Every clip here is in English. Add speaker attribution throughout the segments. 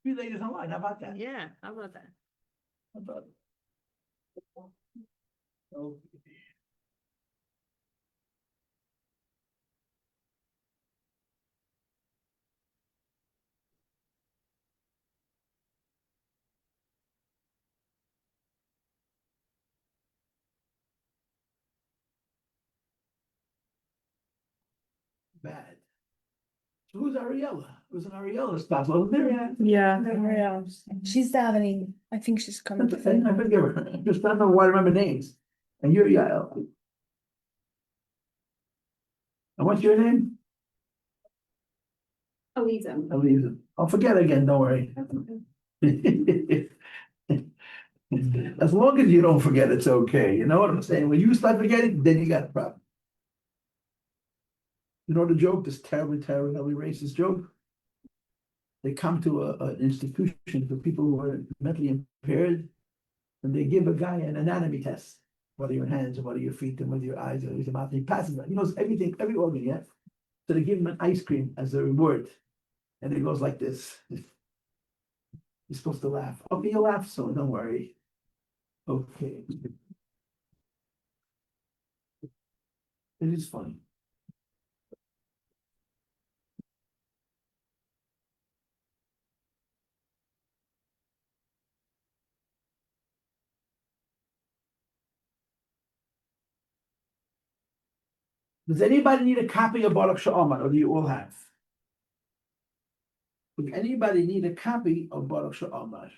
Speaker 1: Three ladies online, how about that?
Speaker 2: Yeah, how about that?
Speaker 1: How about it? Okay. Bad. So who's Ariella? It was an Ariella spot, wasn't there?
Speaker 2: Yeah.
Speaker 3: Yeah, she's davening. I think she's coming to
Speaker 1: I
Speaker 3: film.
Speaker 1: forget her. I just don't know why I remember names. And you're Yael. And what's your name?
Speaker 4: Aliza.
Speaker 1: Aliza. I'll forget again, don't worry. As long as you don't forget, it's okay. You know what I'm saying? When you start forgetting, then you got a problem. You know the joke, this terribly racist joke? They come to an institution for people who are mentally impaired, and they give a guy an anatomy test. What are your hands, and what are your feet, and what are your eyes, and what is your mouth? And he passes it. He knows everything, every organ, yeah? So they give him an ice cream as a reward. And it goes like this. You're supposed to laugh. Okay, you'll laugh soon, don't worry. Okay. It is funny. Does anybody need a copy of Baruch She'amar, or do you all have? Does anybody need a copy of Baruch She'amar?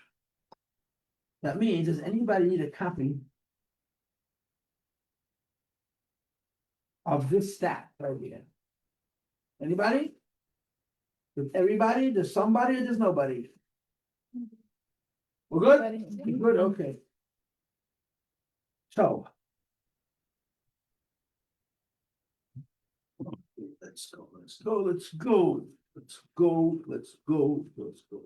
Speaker 1: That means, does anybody need a copy of this stat right here? Anybody? Does everybody? Does somebody, or does nobody? We're good? We're good, okay. So. Let's go, let's go, let's go, let's go, let's go, let's go.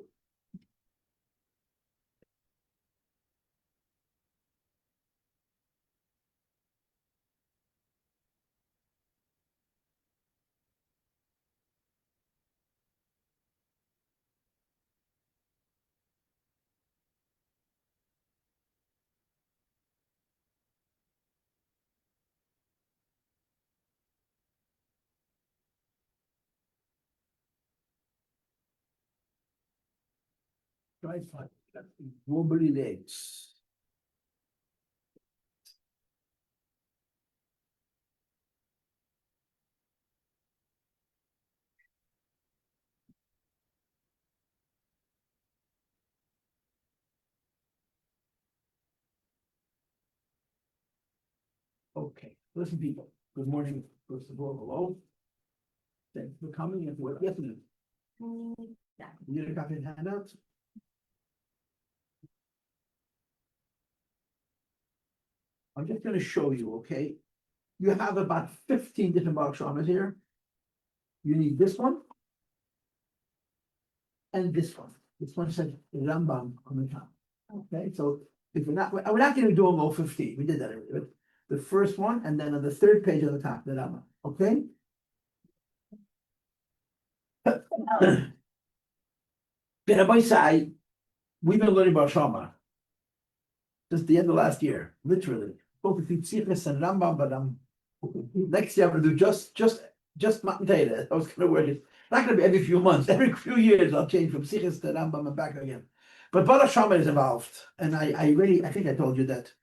Speaker 1: Try five, wobbly legs. Okay, listen, people, good morning, first of all, hello. Thanks for coming and for listening. You get a copy of the handouts? I'm just gonna show you, okay? You have about 15 different Baruch She'amars here. You need this one. And this one. This one says Rambam on the top. Okay, so if we're not gonna do them all 15, we did that already, but the first one, and then on the third page on the top, the Rambam, okay? Rabbi Sai, we've been learning about Shama since the end of last year, literally. Both between Tzichus and Rambam, but next year I'm gonna do just Matan Torah. I was gonna work it. Not gonna be every few months, every few years I'll change from Tzichus to Rambam and back again. But Baruch Shama is involved, and I think I told you that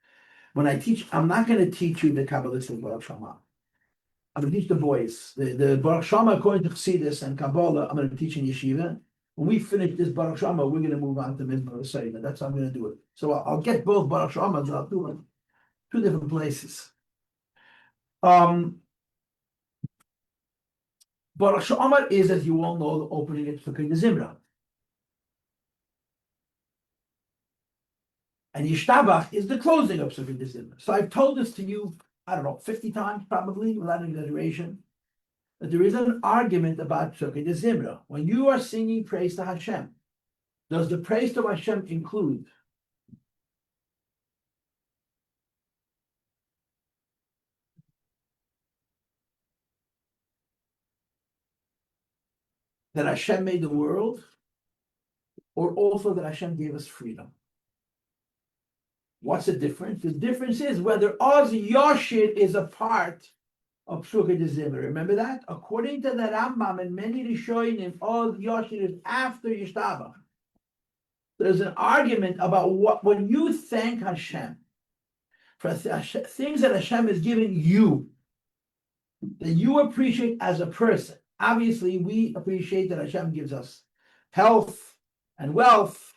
Speaker 1: when I teach, I'm not gonna teach you the Kabbalistic Baruch Shama. I'm gonna teach the boys. The Baruch Shama according to Chassidus and Kabbalah, I'm gonna teach in yeshiva. When we finish this Baruch Shama, we're gonna move on to Mizmor Seidah. That's how I'm gonna do it. So I'll get both Baruch Shamas, I'll do it. Two different places. Baruch Shama is, as you all know, the opening at Sukkot Zimra. And Yishtabach is the closing of Sukkot Zimra. So I've told this to you, I don't know, 50 times probably, without exaggeration. But there is an argument about Sukkot Zimra. When you are singing praise to Hashem, does the praise to Hashem include that Hashem made the world? or also that Hashem gave us freedom. What's the difference? The difference is whether Oz Yoshid is a part of Psukkah de Zimmer. Remember that? According to the Rambam and many Rishonim, Oz Yoshid is after Yishtabach. There's an argument about what when you thank Hashem for things that Hashem is giving you, that you appreciate as a person. Obviously, we appreciate that Hashem gives us health and wealth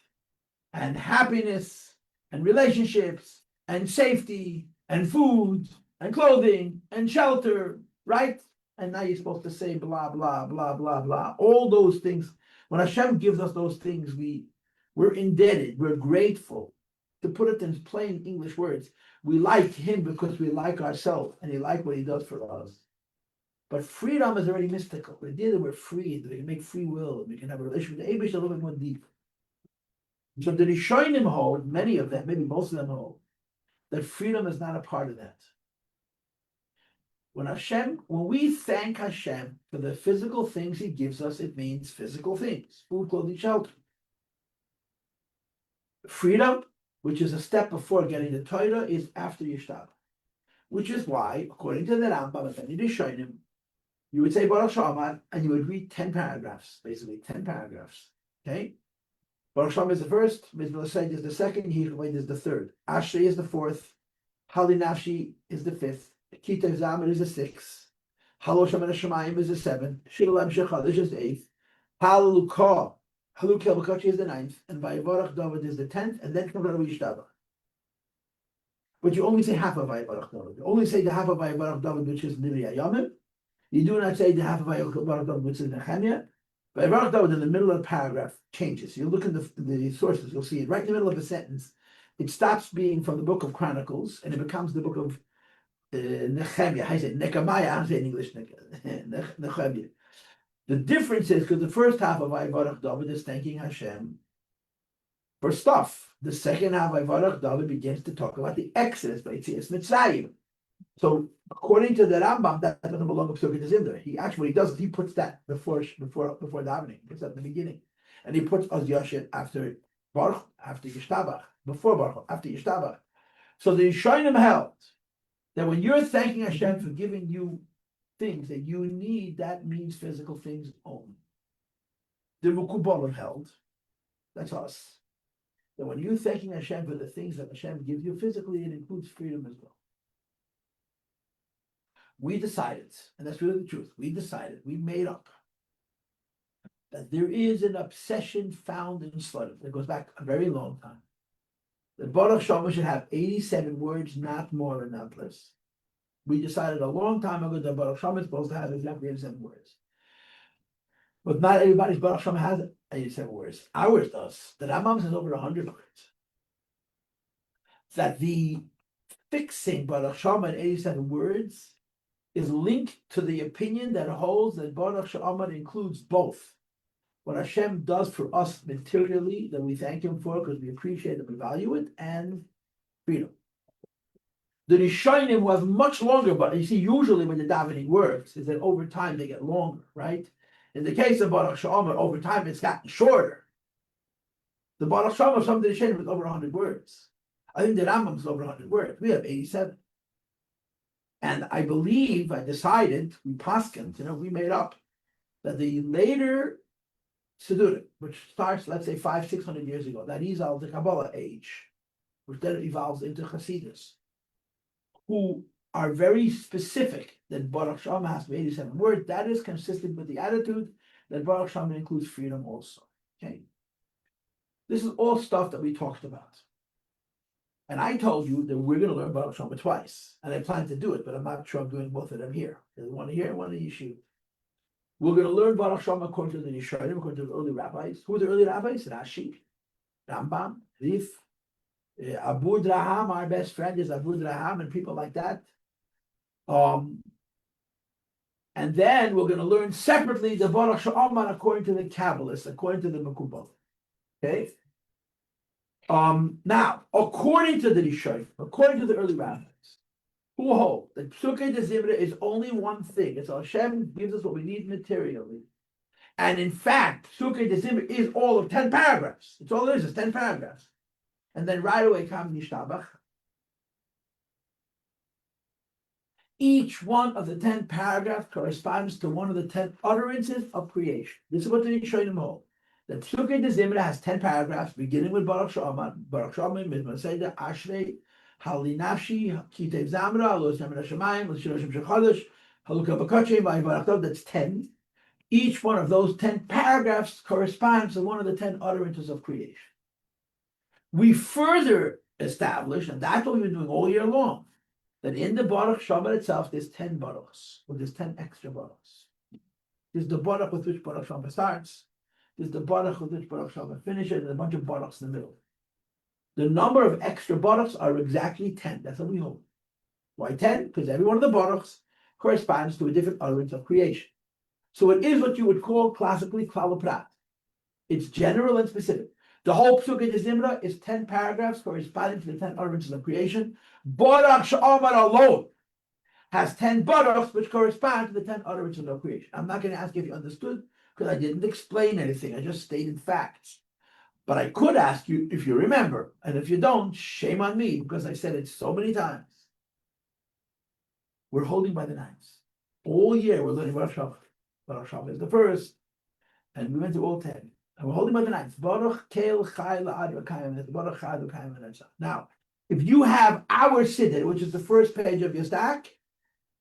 Speaker 1: and happiness and relationships and safety and food and clothing and shelter, right? And now you're supposed to say blah, blah, blah, blah, blah. All those things. When Hashem gives us those things, we're indebted, we're grateful. To put it in plain English words, we like him because we like ourselves and he like what he does for us. But freedom is already mystical. The idea that we're free, that we can make free will, we can have a relationship with the Eibush a little bit more deep. So the Rishonim hold, many of them, maybe most of them hold, that freedom is not a part of that. When we thank Hashem for the physical things he gives us, it means physical things, food, clothing, shelter. Freedom, which is a step before getting the Torah, is after Yishtab. Which is why, according to the Rambam and many Rishonim, you would say Baruch Shamar and you would read 10 paragraphs, basically 10 paragraphs. Okay? Baruch Shamar is the first, Mizmor Said is the second, Yichved is the third, Ashrei is the fourth, Hali Nafshi is the fifth, Kitav Zamer is the sixth, Halosh Amen Shemayim is the seventh, Shilam Shechadish is the eighth, Halukah, Halukel Bakachi is the ninth, and Vayivarach David is the 10th, and then comes Rabbi Yishtabach. But you only say half of Vayivarach David. You only say the half of Vayivarach David, which is Nivya Yamim. You do not say the half of Vayivarach David, which is Nehemiah. Vayivarach David in the middle of the paragraph changes. You look in the sources, you'll see it right in the middle of a sentence. It stops being from the book of Chronicles, and it becomes the book of Nehemiah. I say Nehemiah, I say in English Nehemiah. The difference is because the first half of Vayivarach David is thanking Hashem for stuff. The second half of Vayivarach David begins to talk about the Exodus by Yetzias Mitzrayim. So according to the Rambam, that doesn't belong to Psukkah de Zimra. He puts that before davening. He puts that in the beginning, and he puts Oz Yoshid after Baruch, after Yishtabach, before Baruch, after Yishtabach. So the Yishonim held that when you're thanking Hashem for giving you things that you need, that means physical things only. The Mukubalim held, that's us, that when you're thanking Hashem for the things that Hashem gives you physically, it includes freedom as well. We decided, and that's really the truth, we made up that there is an obsession found in Sfarim that goes back a very long time. That Baruch Shama should have 87 words, not more and not less. We decided a long time ago that Baruch Shama is supposed to have exactly 87 words. But not everybody's Baruch Shama has 87 words. Ours does. The Rambam has over 100 words. That the fixing Baruch Shama in 87 words is linked to the opinion that holds that Baruch Shama includes both what Hashem does for us materially, that we thank him for because we appreciate it, we value it, and freedom. The Rishonim was much longer, but you see, usually when the davening works, is that over time they get longer, right? In the case of Baruch Shama, over time it's gotten shorter. The Baruch Shama of some of the Rishonim was over 100 words. I think the Rambam is over 100 words. We have 87. And I decided, we paskined, we made up that the later Siddurim, which starts, let's say, 500-600 years ago, that is the Kabbalah age, which then evolves into Hasidus, who are very specific that Baruch Shama has to be 87 words. That is consistent with the attitude that Baruch Shama includes freedom also. Okay, this is all stuff that we talked about. And I told you that we're going to learn Baruch Shama twice. And I plan to do it, but I'm not sure I'm doing both of them here. There's one here and one in Yeshiva. We're going to learn Baruch Shama according to the Yisraelim, according to the early rabbis. Who are the early rabbis? Rashi, Rambam, Rif, Abu Draham, our best friend is Abu Draham, and people like that. And then we're going to learn separately the Baruch Shama according to the Kabbalists, according to the Mekubal. Okay? Now, according to the Rishonim, according to the early rabbis, who hold that Psukkah de Zimra is only one thing. It's Hashem gives us what we need materially. And in fact, Sukkot December is all of 10 paragraphs. It's all it is 10 paragraphs. And then right away comes Nishtabach. Each one of the 10 paragraphs corresponds to one of the 10 utterances of creation. This is what the Rishonim hold. The Tzukei de Zimra has 10 paragraphs, beginning with Baruch Shama, Mizmor Seder, Ashrei, Hali Nafshi, Kitev Zamra, Lo Yisrael Hashemayim, Lo Yisrael Hashem Shechodesh, Haluka B'Kotchei, Vayivarachto. That's 10. Each one of those 10 paragraphs corresponds to one of the 10 utterances of creation. We further establish, and that's what we've been doing all year long, that in the Baruch Shabbat itself, there's 10 Baruchs, or there's 10 extra Baruchs. There's the Baruch with which Baruch Shabbat starts, there's the Baruch with which Baruch Shabbat finishes, and a bunch of Baruchs in the middle. The number of extra Baruchs are exactly 10. That's what we hold. Why 10? Because every one of the Baruchs corresponds to a different utterance of creation. So it is what you would call classically Klal Prat. It's general and specific. The whole Psukei de Zimra is 10 paragraphs corresponding to the 10 utterances of creation. Baruch She'amar alone has 10 Baruchs which correspond to the 10 utterances of creation. I'm not going to ask you if you understood because I didn't explain anything. I just stated facts. But I could ask you if you remember. And if you don't, shame on me because I said it so many times. We're holding by the ninths. All year we're learning Baruch Shabbat. Baruch Shabbat is the first. And we went to all 10. And we're holding by the ninth. Baruch Kel Chai La'ad V'Kayim. Baruch Chai V'Kayim V'Netzach. Now, if you have our Siddur, which is the first page of your stack,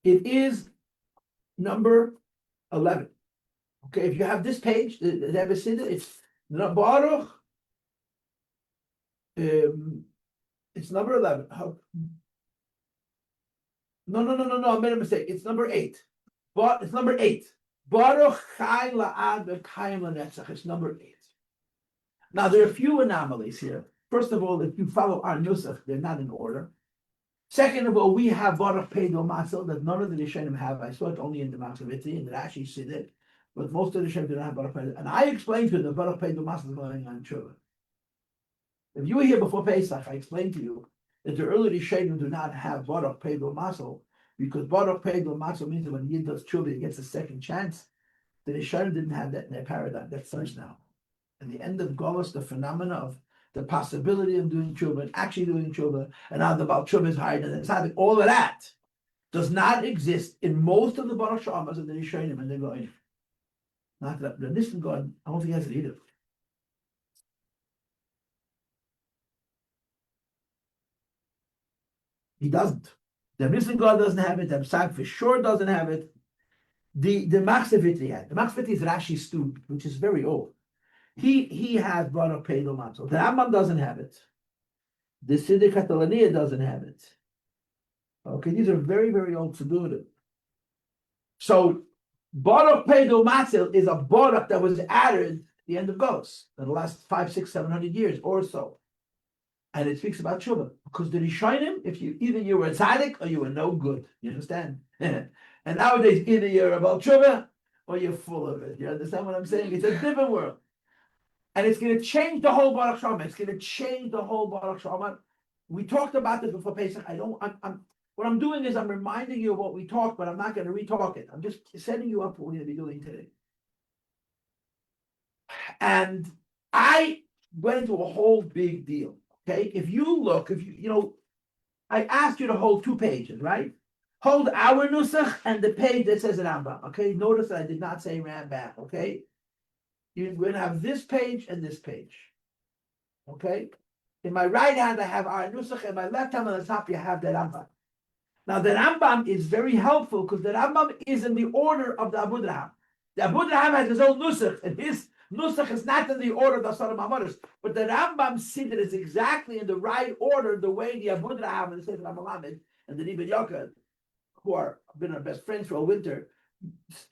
Speaker 1: it is number 11. Okay, if you have this page, the have a Siddur, it's Baruch. It's number 11. No, I made a mistake. It's number 8. But it's number 8. Baruch Chai La'ad V'Kayim L'Netzach. It's number 8. Now, there are a few anomalies here. First of all, if you follow our nusach, they're not in order. Second of all, we have Baruch Pedro Masel that none of the Rishonim have. I saw it only in the Maksavitzi, and the Rashi said it, but most of the Rishonim do not have Baruch Pedro. And I explained to them that Baruch Pedro Masel is going on Tshuva. If you were here before Pesach, I explained to you that the early Rishonim do not have Baruch Pedro Masel because Baruch Pedro Masel means that when Yid does Tshuva, he gets a second chance. The Rishonim didn't have that in their paradigm. That starts now. At the end of Golus, the phenomena of the possibility of doing tshuva and actually doing tshuva, and how the Baal tshuva is higher than it's having, all of that does not exist in most of the Baruch Shamas of the Rishonim, and they're going. Not that the Nissan God, I don't think he has it either. He doesn't. The Nissan God doesn't have it. The Psag for sure doesn't have it. The Maksavitri had. The Maksavitri is Rashi's student, which is very old. He has Baruch Pedro Masel. The Rambam doesn't have it. The Siddur Katalania doesn't have it. Okay, these are very, very old Siddurim. So Baruch Pedro Masel is a Baruch that was added at the end of Golus in the last 500, 600, 700 years or so. And it speaks about Tshuva. Because the Rishonim, if you either you were a tzaddik or you were no good. You understand? And nowadays either you're about Tshuva or you're full of it. You understand what I'm saying? It's a different world. And it's going to change the whole Baruch Shama. It's going to change the whole Baruch Shama. We talked about this before Pesach. What I'm doing is I'm reminding you of what we talked, but I'm not going to re-talk it. I'm just setting you up for what we're going to be doing today. And I went into a whole big deal. Okay, if you look, I asked you to hold 2 pages, right? Hold our nusach and the page that says Rambam. Okay, notice that I did not say Rambam. Okay. You're going to have this page and this page. Okay? In my right hand, I have our Nusach, and my left hand on the top, you have the Rambam. Now, the Rambam is very helpful because the Rambam is in the order of the Abu Draham. The Abu Draham has his own Nusach, and his Nusach is not in the order of the Asar Ma'amaros. But the Rambam Siddur is exactly in the right order, the way the Abu Draham and the Sefer HaMalamed and the Nibud Yochad, who have been our best friends for a winter,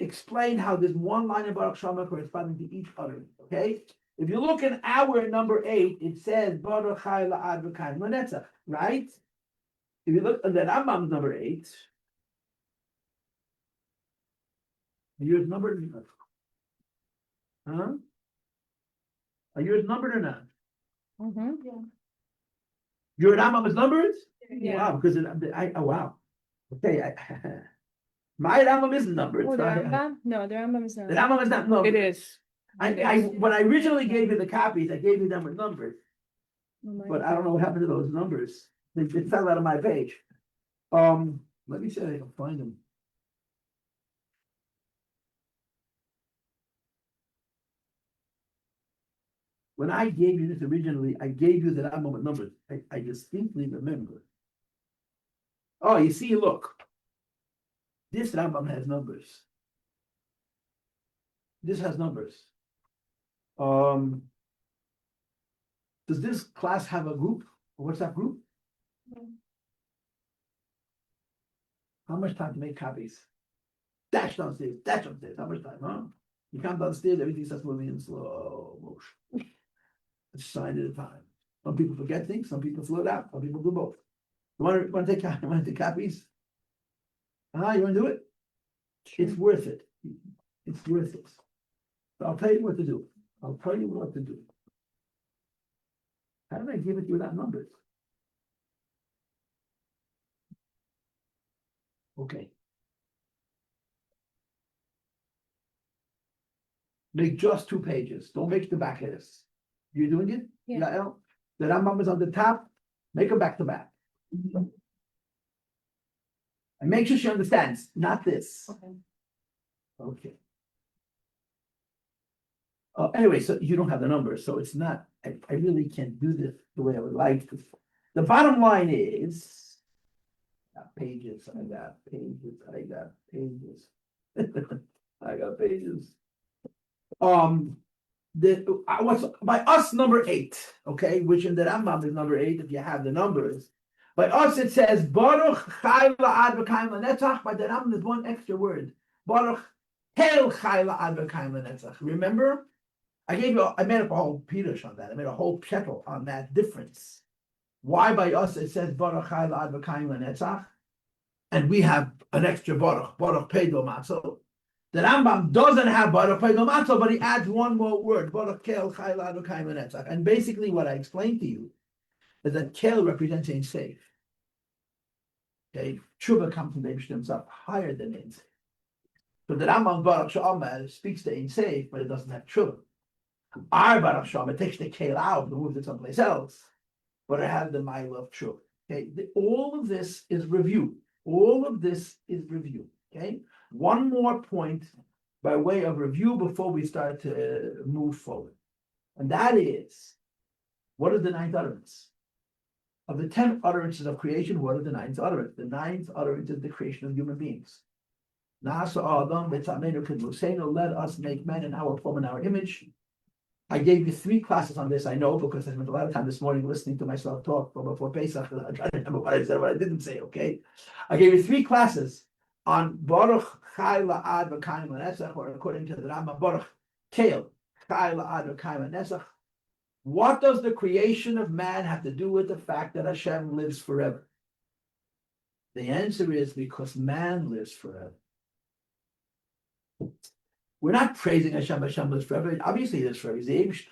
Speaker 1: explain how there's one line of Baruch Shama corresponding to each other. Okay? If you look in our number 8, it says Baruch Chai La'ad V'Kayim L'Netzach, right? If you look at the Rambam's number 8, yours numbered? Huh? Are yours numbered or not?
Speaker 3: Mm-hmm. Yeah.
Speaker 1: Your Rambam is numbered?
Speaker 3: Yeah.
Speaker 1: Wow, because wow. Okay, My Rambam isn't numbered.
Speaker 3: Oh, the
Speaker 1: so I-
Speaker 3: Rambam? No, the Rambam is
Speaker 1: The
Speaker 3: not.
Speaker 1: Rambam is not numbered.
Speaker 2: It is.
Speaker 1: When I originally gave you the copies, I gave you them with numbers,
Speaker 3: Oh my
Speaker 1: but I don't know what happened to those numbers. They fell out of my page. Let me see if I can find them. When I gave you this originally, I gave you the Rambam with numbers. I distinctly remember. Oh, you see, look. This Rambam has numbers. This has numbers. Does this class have a group? What's that group? How much time to make copies? Dash downstairs, dash upstairs. How much time, huh? You come downstairs, everything starts moving in slow motion. A sign at a time. Some people forget things, some people float out, some people do both. You want to take copies? You want to do it? It's worth it. It's worth it. So I'll tell you what to do. I'll tell you what to do. How did I give it to you without numbers? Okay. Make just 2 pages. Don't make the back headers. You doing it?
Speaker 3: Yeah.
Speaker 1: Yael? The Rambam is on the top. Make them back to back. And make sure she understands, not this.
Speaker 3: Okay.
Speaker 1: Okay. Anyway, so you don't have the numbers, so it's not, I really can't do this the way I would like to. The bottom line is, I got pages. I got pages. I got pages. What's by us number 8, okay, which in the Rambam is number 8, if you have the numbers. By us it says Baruch Chai La'ad V'Kaim L'Netzach. By the Rambam there's one extra word. Baruch Kel Chai La'ad V'Kaim L'Netzach. Remember? I made up a whole pirush on that. I made a whole shekel on that difference. Why by us it says Baruch Chai La'ad V'Kaim L'Netzach, and we have an extra Baruch Pei Do Matzo. The Rambam doesn't have Baruch Pei Do Matzo, but he adds one more word, Baruch Kel Chai La'ad V'Kaim L'Netzach. And basically what I explained to you is that Kel represents Ein Seif. Okay, Tshuva comes from the Eibush himself, higher than Ein Seif. So the Rambam Baruch She'omer speaks to Ein Seif, but it doesn't have Tshuva. Our Baruch She'omer takes the Kel out and moves it someplace else, but it has the Mile of Tshuva. Okay, all of this is review. All of this is review. Okay, one more point by way of review before we start to move forward, and that is, what is the 9th utterance? Of the 10 utterances of creation, what is the 9th utterance? The 9th utterance is the creation of human beings. Nasa Adam v'tamenu k'dvusenu, let us make men in our form and our image. I gave you 3 classes on this, I know, because I spent a lot of time this morning listening to myself talk from before Pesach. I try to remember what I said, what I didn't say, okay? I gave you 3 classes on Baruch Chai La'ad V'Kaim L'Netzach, or according to the Rambam, Baruch Kel Chai La'ad V'Kaim L'Netzach. What does the creation of man have to do with the fact that Hashem lives forever? The answer is because man lives forever. We're not praising Hashem lives forever. Obviously, he lives forever. He's the Eibush.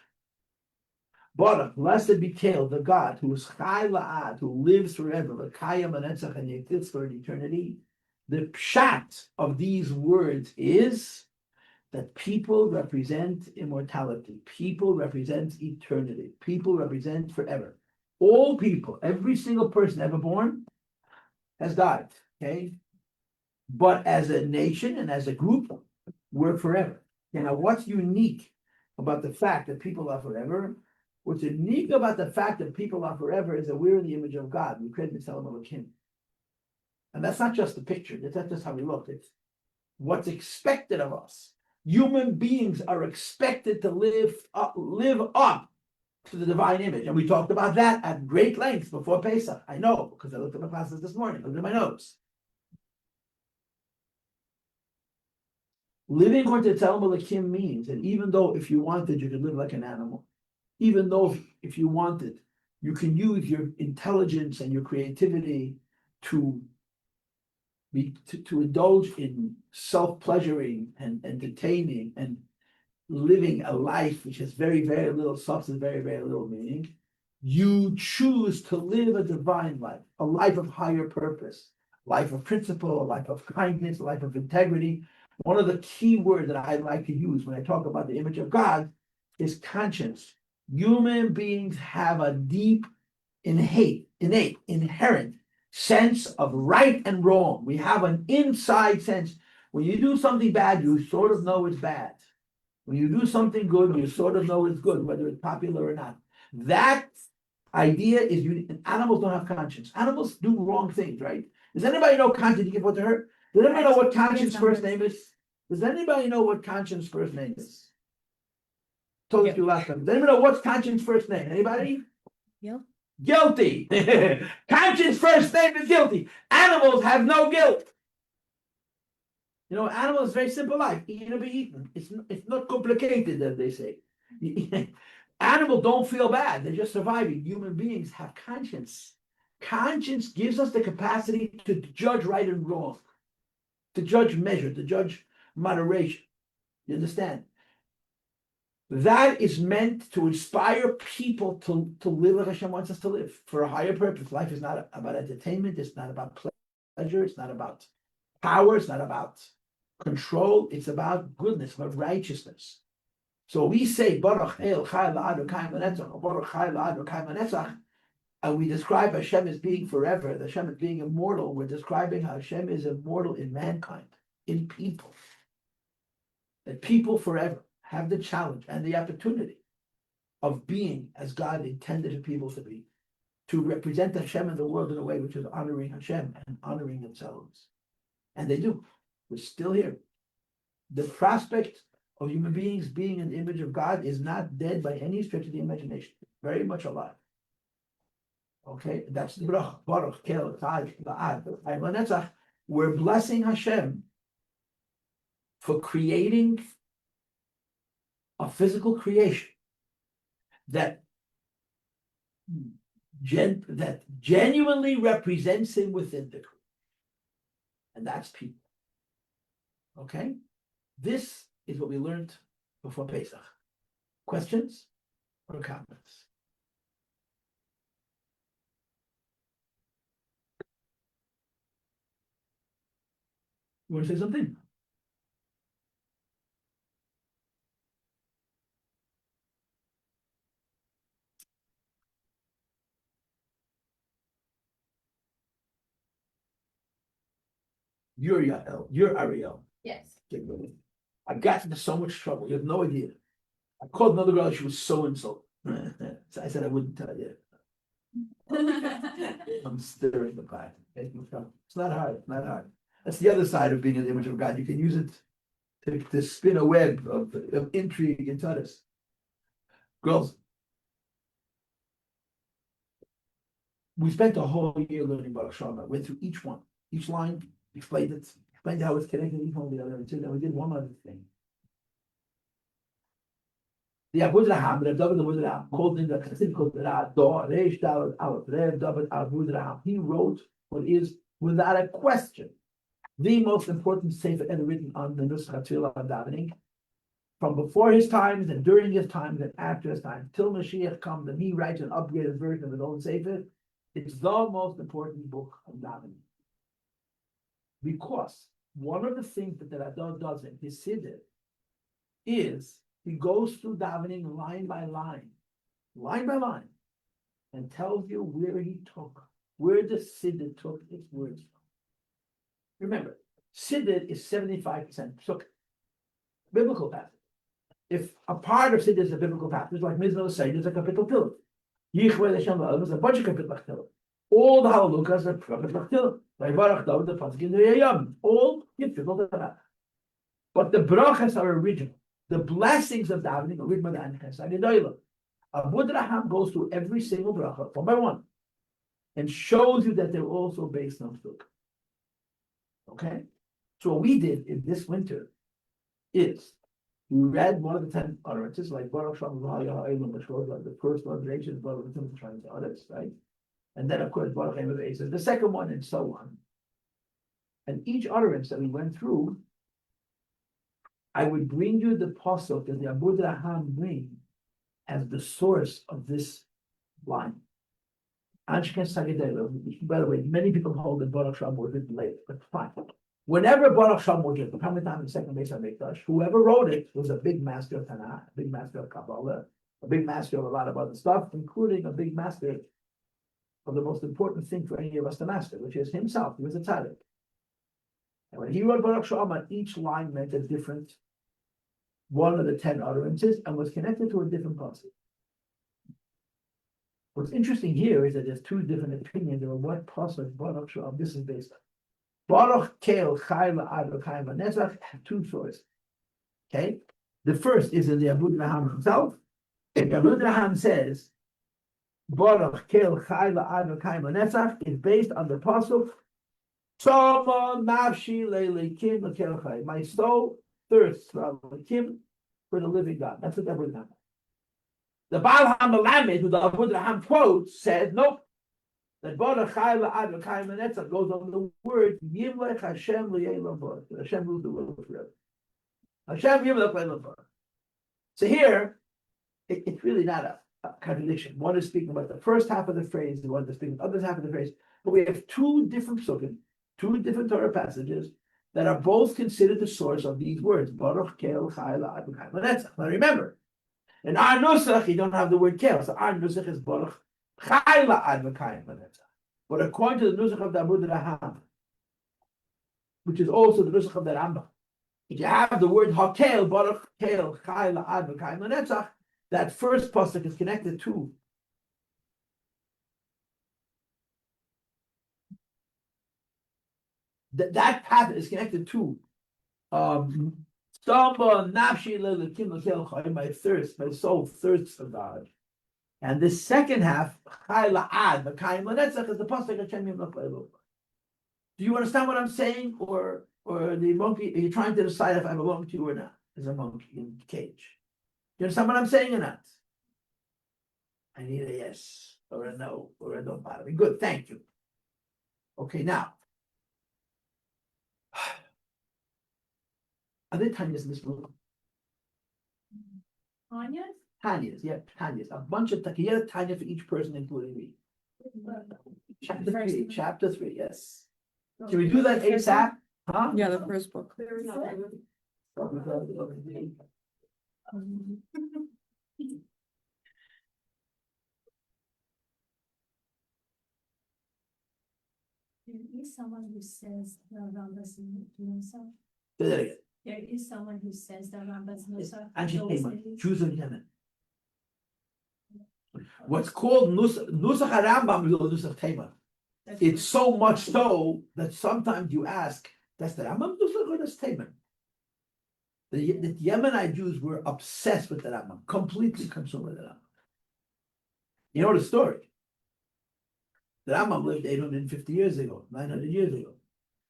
Speaker 1: Baruch, blessed be Kel, the God who is Chai La'ad, who lives forever, L'Kayim L'Netzach, and exists for eternity. The pshat of these words is that people represent immortality. People represent eternity. People represent forever. All people, every single person ever born has died, okay? But as a nation and as a group, we're forever. Okay, now what's unique about the fact that people are forever? What's unique about the fact that people are forever is that we're in the image of God. We created B'Tselem Elokim. And that's not just the picture. That's just how we look. It's what's expected of us. Human beings are expected to live up to the divine image. And we talked about that at great length before Pesach. I know, because I looked at my classes this morning, looked at my notes. Living according to B'Tselem Elokim means that even though if you wanted, you could live like an animal. Even though if you wanted, you can use your intelligence and your creativity to indulge in self-pleasuring and entertaining and living a life which has very, very little substance, very, very little meaning. You choose to live a divine life, a life of higher purpose, life of principle, a life of kindness, a life of integrity. One of the key words that I like to use when I talk about the image of God is conscience. Human beings have a deep, innate, inherent sense of right and wrong. We have an inside sense. When you do something bad, you sort of know it's bad. When you do something good, you sort of know it's good, whether it's popular or not. That idea is unique. Animals don't have conscience. Animals do wrong things, right? Does anybody know conscience? You can put to her. Does anybody know what conscience first name is? Does anybody know what conscience first name is? Told it to you last time. Does anybody know what's conscience first name? Anybody?
Speaker 3: Yeah.
Speaker 1: Guilty. Conscience first name is guilty. Animals have no guilt. You know, animals very simple life. Eat or be eaten. It's not complicated, as they say. Animals don't feel bad. They're just surviving. Human beings have conscience. Conscience gives us the capacity to judge right and wrong, to judge measure, to judge moderation. You understand? That is meant to inspire people to live like Hashem wants us to live for a higher purpose. Life is not about entertainment. It's not about pleasure. It's not about power. It's not about control. It's about goodness, about righteousness. So we say Baruch El Chai La'ad V'Kayim L'Netzach, or Baruch Chai La'ad V'Kayim L'Netzach, and we describe Hashem as being forever, Hashem as being immortal. We're describing how Hashem is immortal in mankind, in people. That people forever have the challenge and the opportunity of being as God intended for people to represent Hashem in the world in a way which is honoring Hashem and honoring themselves. And they do. We're still here. The prospect of human beings being an image of God is not dead by any stretch of the imagination. Very much alive. Okay, that's the Baruch Kel Chai La'ad V'Kayim L'Netzach. We're blessing Hashem for creating a physical creation that genuinely represents him within the creation. And that's people. Okay? This is what we learned before Pesach. Questions or comments? You want to say something? You're Yael. You're Ariel.
Speaker 2: Yes.
Speaker 1: I got into so much trouble. You have no idea. I called another girl. She was so insulted. So I said I wouldn't tell you. I'm stirring the pot. It's not hard. It's not hard. That's the other side of being an image of God. You can use it to spin a web of intrigue into others. Girls, we spent a whole year learning about Shama. Went through each one, each line, explained how it's connected to each one of the other. And we did one other thing. The Abu Raham, Reb David Abu Raham, called in the Chassid called Reish David Aleph, Reb David Abu Raham. He wrote what is, without a question, the most important sefer ever written on the Nusach Tefillah davening, from before his times and during his times and after his time, till Mashiach comes and he writes an upgraded version of his own sefer. It's the most important book of davening. Because one of the things that the Radha does in his Siddur is he goes through davening line by line, and tells you where the Siddur took its words from. Remember, Siddur is 75% psuk, biblical passage. If a part of Siddur is a biblical passage, like Mizmor Seder is a kapitel Tillim. Yichvei Hashem La'olam is a bunch of kapitel Tillim. All the Halalukas are kapitel Tillim. Vayvarach David the pasuk in the Yayam. All kapitel Tillim. But the brachas are original. The blessings of davening are written by the Anches Agedolah. Abu Raham goes through every single bracha, one by one, and shows you that they're also based on psuk. Okay? So what we did in this winter is we read one of the 10 utterances, like Baruch Shem Ha'olam, which was like the first one, Rachel, Baruch Shem trying to others, right? And then, of course, Baruch Shem is the second one, and so on. And each utterance that we went through, I would bring you the pasuk that the Abu Raham bring as the source of this line. Anshken Sagedelo. By the way, many people hold that Baruch Shem was written late, but fine. Whenever Baruch Shem was written, the time in the second base of Mikdash, whoever wrote it was a big master of Tanakh, a big master of Kabbalah, a big master of a lot of other stuff, including a big master of the most important thing for any of us to master, which is himself. He was a tzaddik. And when he wrote Baruch Shem, each line meant a different one of the 10 utterances and was connected to a different pasuk. What's interesting here is that there's two different opinions of what pasuk Baruch Shem this is based on. Baruch Kel Chai La'ad V'Chaim V'Netzach have two sources. Okay, the first is in the Abud Raham himself. The Abud Raham says Baruch Kel Chai La'ad V'Chaim V'Netzach is based on the pasuk Tzoma Nafshi Le'Lekim L'Kel Chai. My soul thirsts for Lekim, for the living God. That's what the Abud Raham. The Baal HaMelamed, who the Abud Raham quotes, said nope. That Baruch Chai La'ad V'Chaim V'Netzach goes on the word Yimlech Hashem L'Yelam Baruch. Hashem rules the world forever. Hashem Yimlech L'Yelam Baruch. So here, it's really not a contradiction. One is speaking about the first half of the phrase, the one is speaking about the other half of the phrase. But we have two different psukim, two different Torah passages that are both considered the source of these words. Baruch Kel Chai La'ad V'Chaim V'Netzach. Now remember, in our nusach, you don't have the word Kel, so our nusach is Baruch Chai La'ad V'Chaim V'Netzach. But according to the nusach of the Abud Raham, which is also the nusach of the Rambam, if you have the word Hakel, Baruch Kel Chai La'ad V'Chaim V'Netzach, that first pasuk is connected to that path is connected to Samba Nafshi Le'Lekim L'Kel Chai, my thirst, my soul thirsts for God. And the second half, Chai La'ad V'Chaim V'Netzach, is the pasuk Hashem Yimlech L'Yelam. Do you understand what I'm saying, or the monkey? Are you trying to decide if I belong to you or not? As a monkey in the cage. Do you understand what I'm saying or not? I need a yes or a no or a don't bother me. Good, thank you. Okay, now. Are there Tanyas in this room?
Speaker 3: Anya?
Speaker 1: Tanyas, yeah, Tanyas. A bunch of Tanya for each person, including me. Chapter 3, yes. Can we do that ASAP? Huh?
Speaker 2: Yeah, the first book.
Speaker 4: There is someone who says the Rambas Nusa.
Speaker 1: Do that again.
Speaker 4: There is someone who says the Rambas Nusa.
Speaker 1: Ancient Yemen, Jews of Yemen. What's called Nusach HaRambam is Nusach Tema. It's so much so that sometimes you ask, that's the Rambam Nusach or that's Tema? The Yemenite Jews were obsessed with the Rambam, completely consumed with the Rambam. You know the story. The Rambam lived 850 years ago, 900 years ago.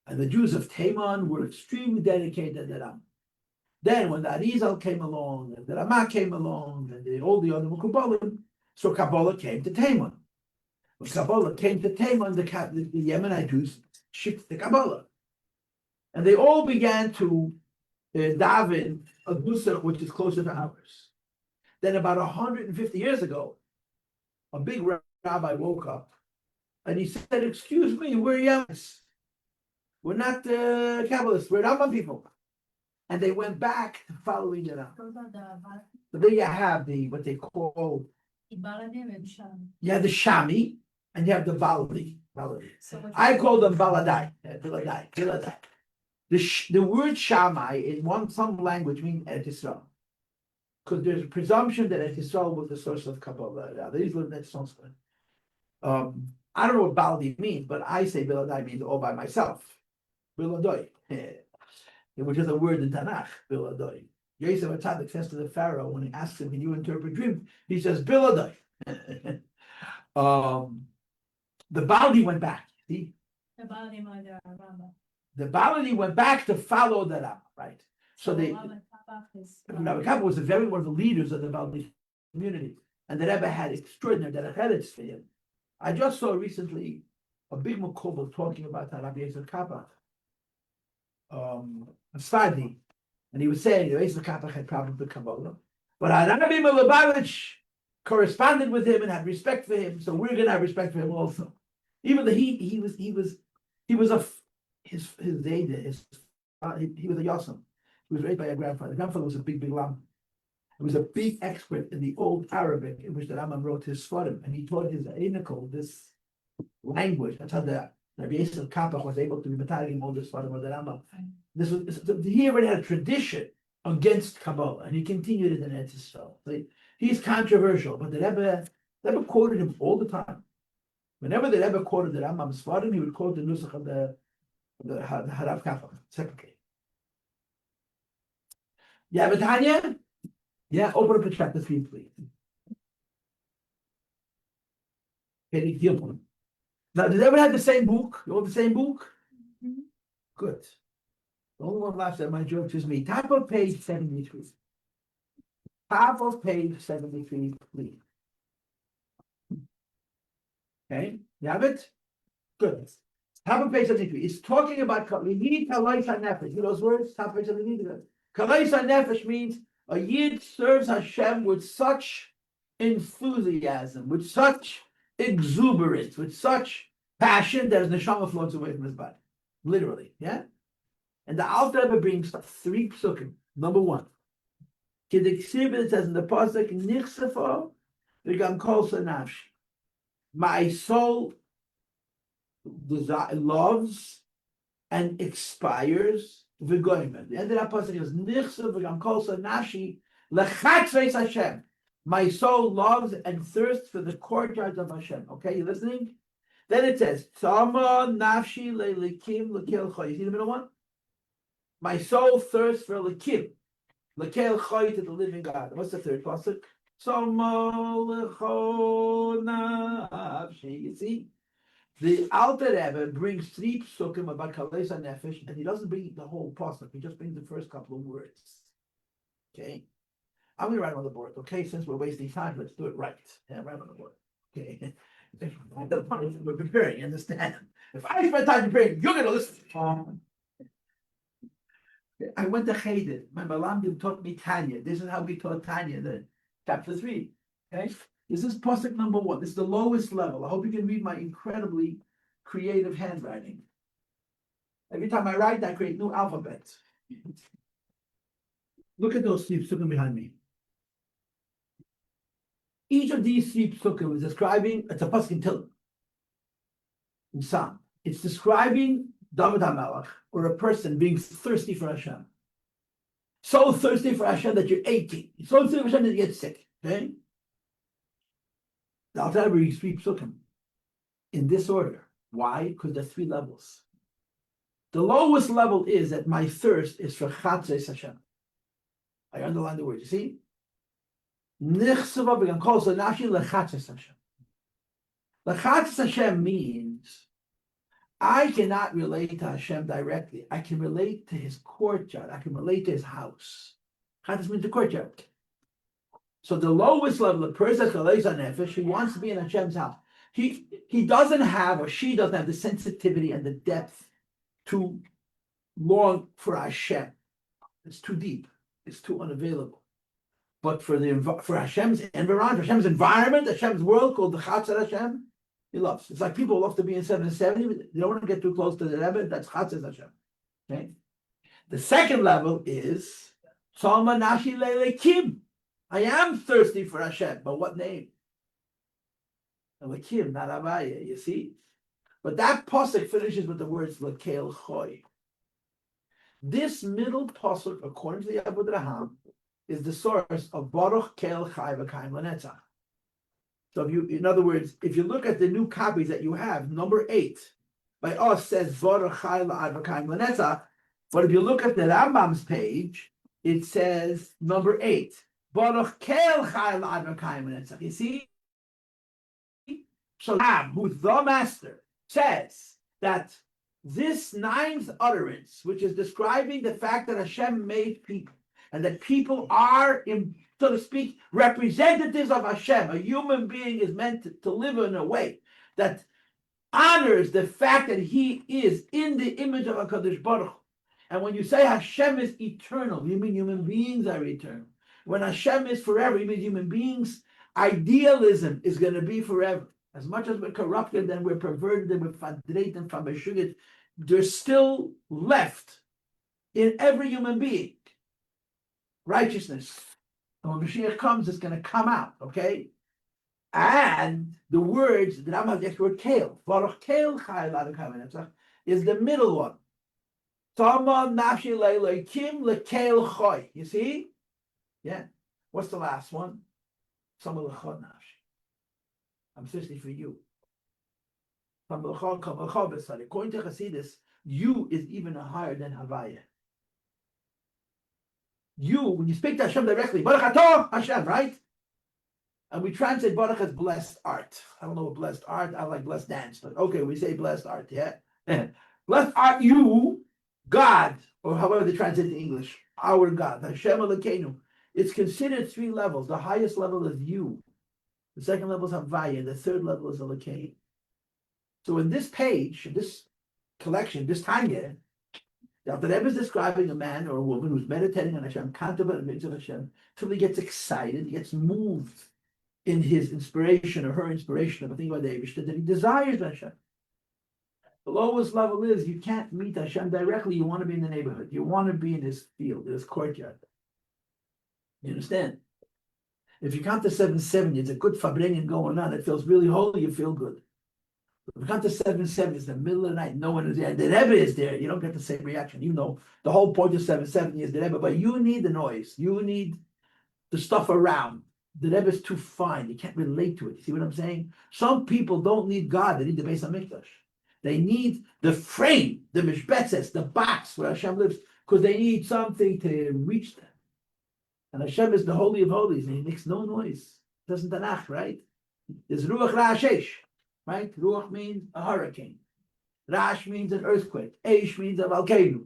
Speaker 1: And the Jews of Taman were extremely dedicated to the Rambam. Then when the Arizal came along, and the Ramah came along, and all the other Mekubalim, so Kabbalah came to Taman. When Kabbalah came to Taman, the Yemenite Jews shipped the Kabbalah. And they all began to daven a Nusach, which is closer to ours. Then about 150 years ago, a big rabbi woke up and he said, excuse me, we're Yemenis. We're not Kabbalists, we're Rambam people. And they went back to following the Rambam. So there you have what they call, you have the Shami and you have the Valadi. I call them Valadai. The word Shammai in some language means Eretz Yisrael. Because there's a presumption that Eretz Yisrael was the source of Kabbalah. These live in Eretz Yisrael. I don't know what Baladi means, but I say Biladai means all by myself. Biladoi, which is a word in Tanakh, Biladoi. Yosef HaTzadik says to the Pharaoh when he asks him, can you interpret dreams? He says, Biladoi. The Baladi went back. See?
Speaker 4: The
Speaker 1: Baladi went back to follow the Rambam, right? So Rabbi Kappa was one of the leaders of the Baladi community. And the Rebbe had extraordinary derech for him. I just saw recently a big Mekubal talking about Rabbi Yosef Kappa, Sfadi, and he was saying that Yosef Kappa had problems with Kabbalah, but Rabbi Malubavitch corresponded with him and had respect for him, so we're going to have respect for him also. Even though he was his data, he was a Yosem. He was raised by a grandfather. The grandfather was a big lamb. He was a big expert in the old Arabic in which the Rambam wrote his Sfarim, and he taught his Einikel this language. That's how the Rabbi Yisrael Kapach was able to be Matarim all this Sfarim of the Rambam. He already had a tradition against Kabbalah, and he continued it in Eretz Yisrael. So he's controversial, but the Rebbe quoted him all the time. Whenever the Rebbe quoted the Rambam's Sfarim, he would quote the Nusach of the Harav Kapach separately. Yeah, but Tanya? Yeah, open up a chapter 3, please. Now, did everyone have the same book? You all the same book?
Speaker 3: Mhm.
Speaker 1: Good. The only one laughs at my jokes is me. Top of page 73. Top of page 73, please. Okay, you have it? Good. Top of page 73. It's talking about we need kalais hanefesh. You know those words? Top of page 73. Kalais hanefesh means a yid serves Hashem with such enthusiasm, with such exuberance, with such passion that his neshama floats away from his body. Literally, yeah? And the Alter Rebbe brings 3 psukim. Number 1. It says in the pasuk, Nichsefo v'gam kol nafshi. My soul loves and expires v'goyim. The end of that pasuk is Nichsefo v'gam kol nafshi lechatzveis Hashem. My soul loves and thirsts for the courtyards of Hashem. Okay, you listening? Then it says, Tama nafshi le'likim lekel choy. You see the middle one? My soul thirsts for lekim, lekel choy, to the living God. What's the third pasuk? Tama lecho nafshi. You see? The Alter Rebbe brings 3 psukim about kalei nefesh, and he doesn't bring the whole pasuk. He just brings the first couple of words. Okay? I'm going to write on the board, okay? Since we're wasting time, let's do it right. Yeah, write on the board. Okay. We're preparing, you understand? If I spend time preparing, you're going to listen. I went to Cheder. My Malamdim taught me Tanya. This is how we taught Tanya, the chapter 3. Okay? This is pasuk number 1. This is the lowest level. I hope you can read my incredibly creative handwriting. Every time I write, I create new alphabets. Look at those 3 psukim behind me. Each of these 3 psukim is describing, it's a pasuk in Tehillim, in Psalm. It's describing David HaMelech, or a person being thirsty for Hashem. So thirsty for Hashem that you're 18. So thirsty for Hashem that you get sick. Okay? The Alter Rebbe reads 3 psukim in this order. Why? Because there are 3 levels. The lowest level is that my thirst is for Chatzos Hashem. I underline the word, you see? Lechatzos Hashem means I cannot relate to Hashem directly. I can relate to his courtyard. I can relate to his house. Chatzos means the courtyard. So the lowest level, the person who wants to be in Hashem's house, he doesn't have, or she doesn't have the sensitivity and the depth to long for Hashem. It's too deep. It's too unavailable. But for Hashem's environment, Hashem's world called the Chatzar Hashem, he loves. It's like people love to be in 770, but they don't want to get too close to the Rebbe. That's Chatzar Hashem. Okay. The second level is Tzalma Nashi Le'Lekim. I am thirsty for Hashem, but what name? Lekim, not Avaya. You see. But that pasuk finishes with the words Lekel Choy. This middle pasuk, according to the Abu Draham, is the source of Baruch Kel Chai V'Kaim L'Netzach. So in other words, if you look at the new copies that you have, number 8 by us says Baruch Chai V'Kaim L'Netzach, but if you look at the Rambam's page, it says number 8, Baruch Kel Chai V'Kaim L'Netzach. You see? So Ram, who's the master, says that this 9th utterance, which is describing the fact that Hashem made people, and that people are, so to speak, representatives of Hashem. A human being is meant to live in a way that honors the fact that he is in the image of HaKadosh Baruch Hu. And when you say Hashem is eternal, you mean human beings are eternal. When Hashem is forever, you mean human beings Idealism is going to be forever. As much as we're corrupted and we're perverted and we're fadreit and fameshuget, there's still left in every human being righteousness. And when Mashiach comes, it's going to come out, okay? And the words, the Rambam has the extra word kale. Baruch kale chai l'adam netzach is the middle one. Tama nafshi le'loikim le'kale choy. You see? Yeah. What's the last one? Tama l'chod nafshi. I'm thirsty for you. Tama l'chod kol l'chod b'sari. According to Chassidus, you is even higher than Havaya. You, when you speak to Hashem directly, Baruch atah Hashem, right? And we translate Baruch as blessed art. I don't know what blessed art, I like blessed dance, but okay, we say blessed art, yeah? Blessed art you, God, or however they translate it in English, our God, Hashem Elokeinu. It's considered three levels. The highest level is you. The second level is Havaya. The third level is Elokeinu. So in this page, in this collection, this Tanya, the Rebbe is describing a man or a woman who's meditating on Hashem, contemplating the mitzvah of Hashem, till he gets excited, he gets moved in his inspiration or her inspiration of a thing about the Eibishter, that he desires Hashem. The lowest level is you can't meet Hashem directly, you want to be in the neighborhood, you want to be in his field, in his courtyard. You understand? If you count to 770, it's a good fabrengen going on, it feels really holy, you feel good. If you count to 770, it's the middle of the night, no one is there, the Rebbe is there, you don't get the same reaction. You know, the whole point of 770 is the Rebbe, but you need the noise, you need the stuff around. The Rebbe is too fine, you can't relate to it. You see what I'm saying? Some people don't need God, they need the Beis HaMikdash. They need the frame, the mishbetzes, the box where Hashem lives, because they need something to reach them. And Hashem is the Holy of Holies, and he makes no noise. Doesn't Tanakh, right? There's Ruach Ra'ashesh, right? Ruach means a hurricane. Rash means an earthquake. Eish means a volcano.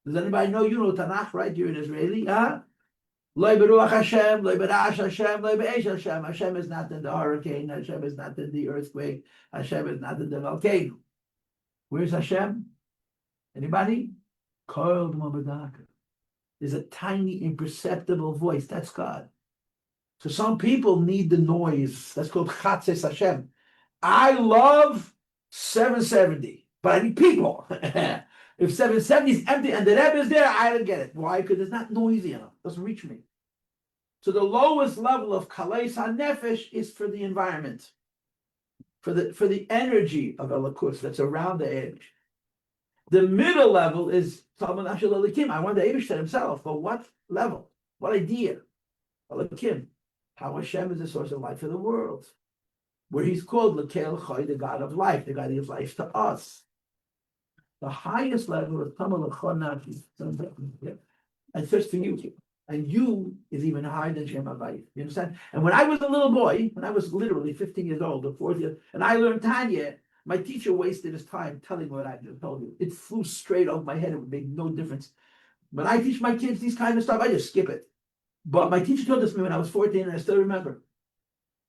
Speaker 1: Does anybody know? You know Tanakh, right? You're an Israeli, huh? Loi beruach Hashem, loi berash Hashem, loi be'esh Hashem. Hashem is not in the hurricane. Hashem is not in the earthquake. Hashem is not in the volcano. Where's Hashem? Anybody? Kol Mabadaka. There's a tiny, imperceptible voice. That's God. So some people need the noise. That's called Chatzes Hashem. I love 770, but I need people. If 770 is empty and the Rebbe is there, I don't get it. Why? Because it's not noisy enough. It doesn't reach me. So the lowest level of Kalei HaNefesh is for the environment, for the energy of Elokus that's around the edge. The middle level is Talmud Ashel Elikim. I want the Eibishter himself, but what level? What idea? Elikim. How Hashem is the source of life for the world. Where he's called Lekel Choy, the God of life, the God who gives life to us. The highest level is Tamal Nafi. And first for you. And you is even higher than Shem Havayit. You understand? And when I was a little boy, when I was literally 15 years old or 14, and I learned Tanya, my teacher wasted his time telling me what I just told you. It flew straight over my head. It would make no difference. When I teach my kids these kind of stuff, I just skip it. But my teacher told this to me when I was 14, and I still remember.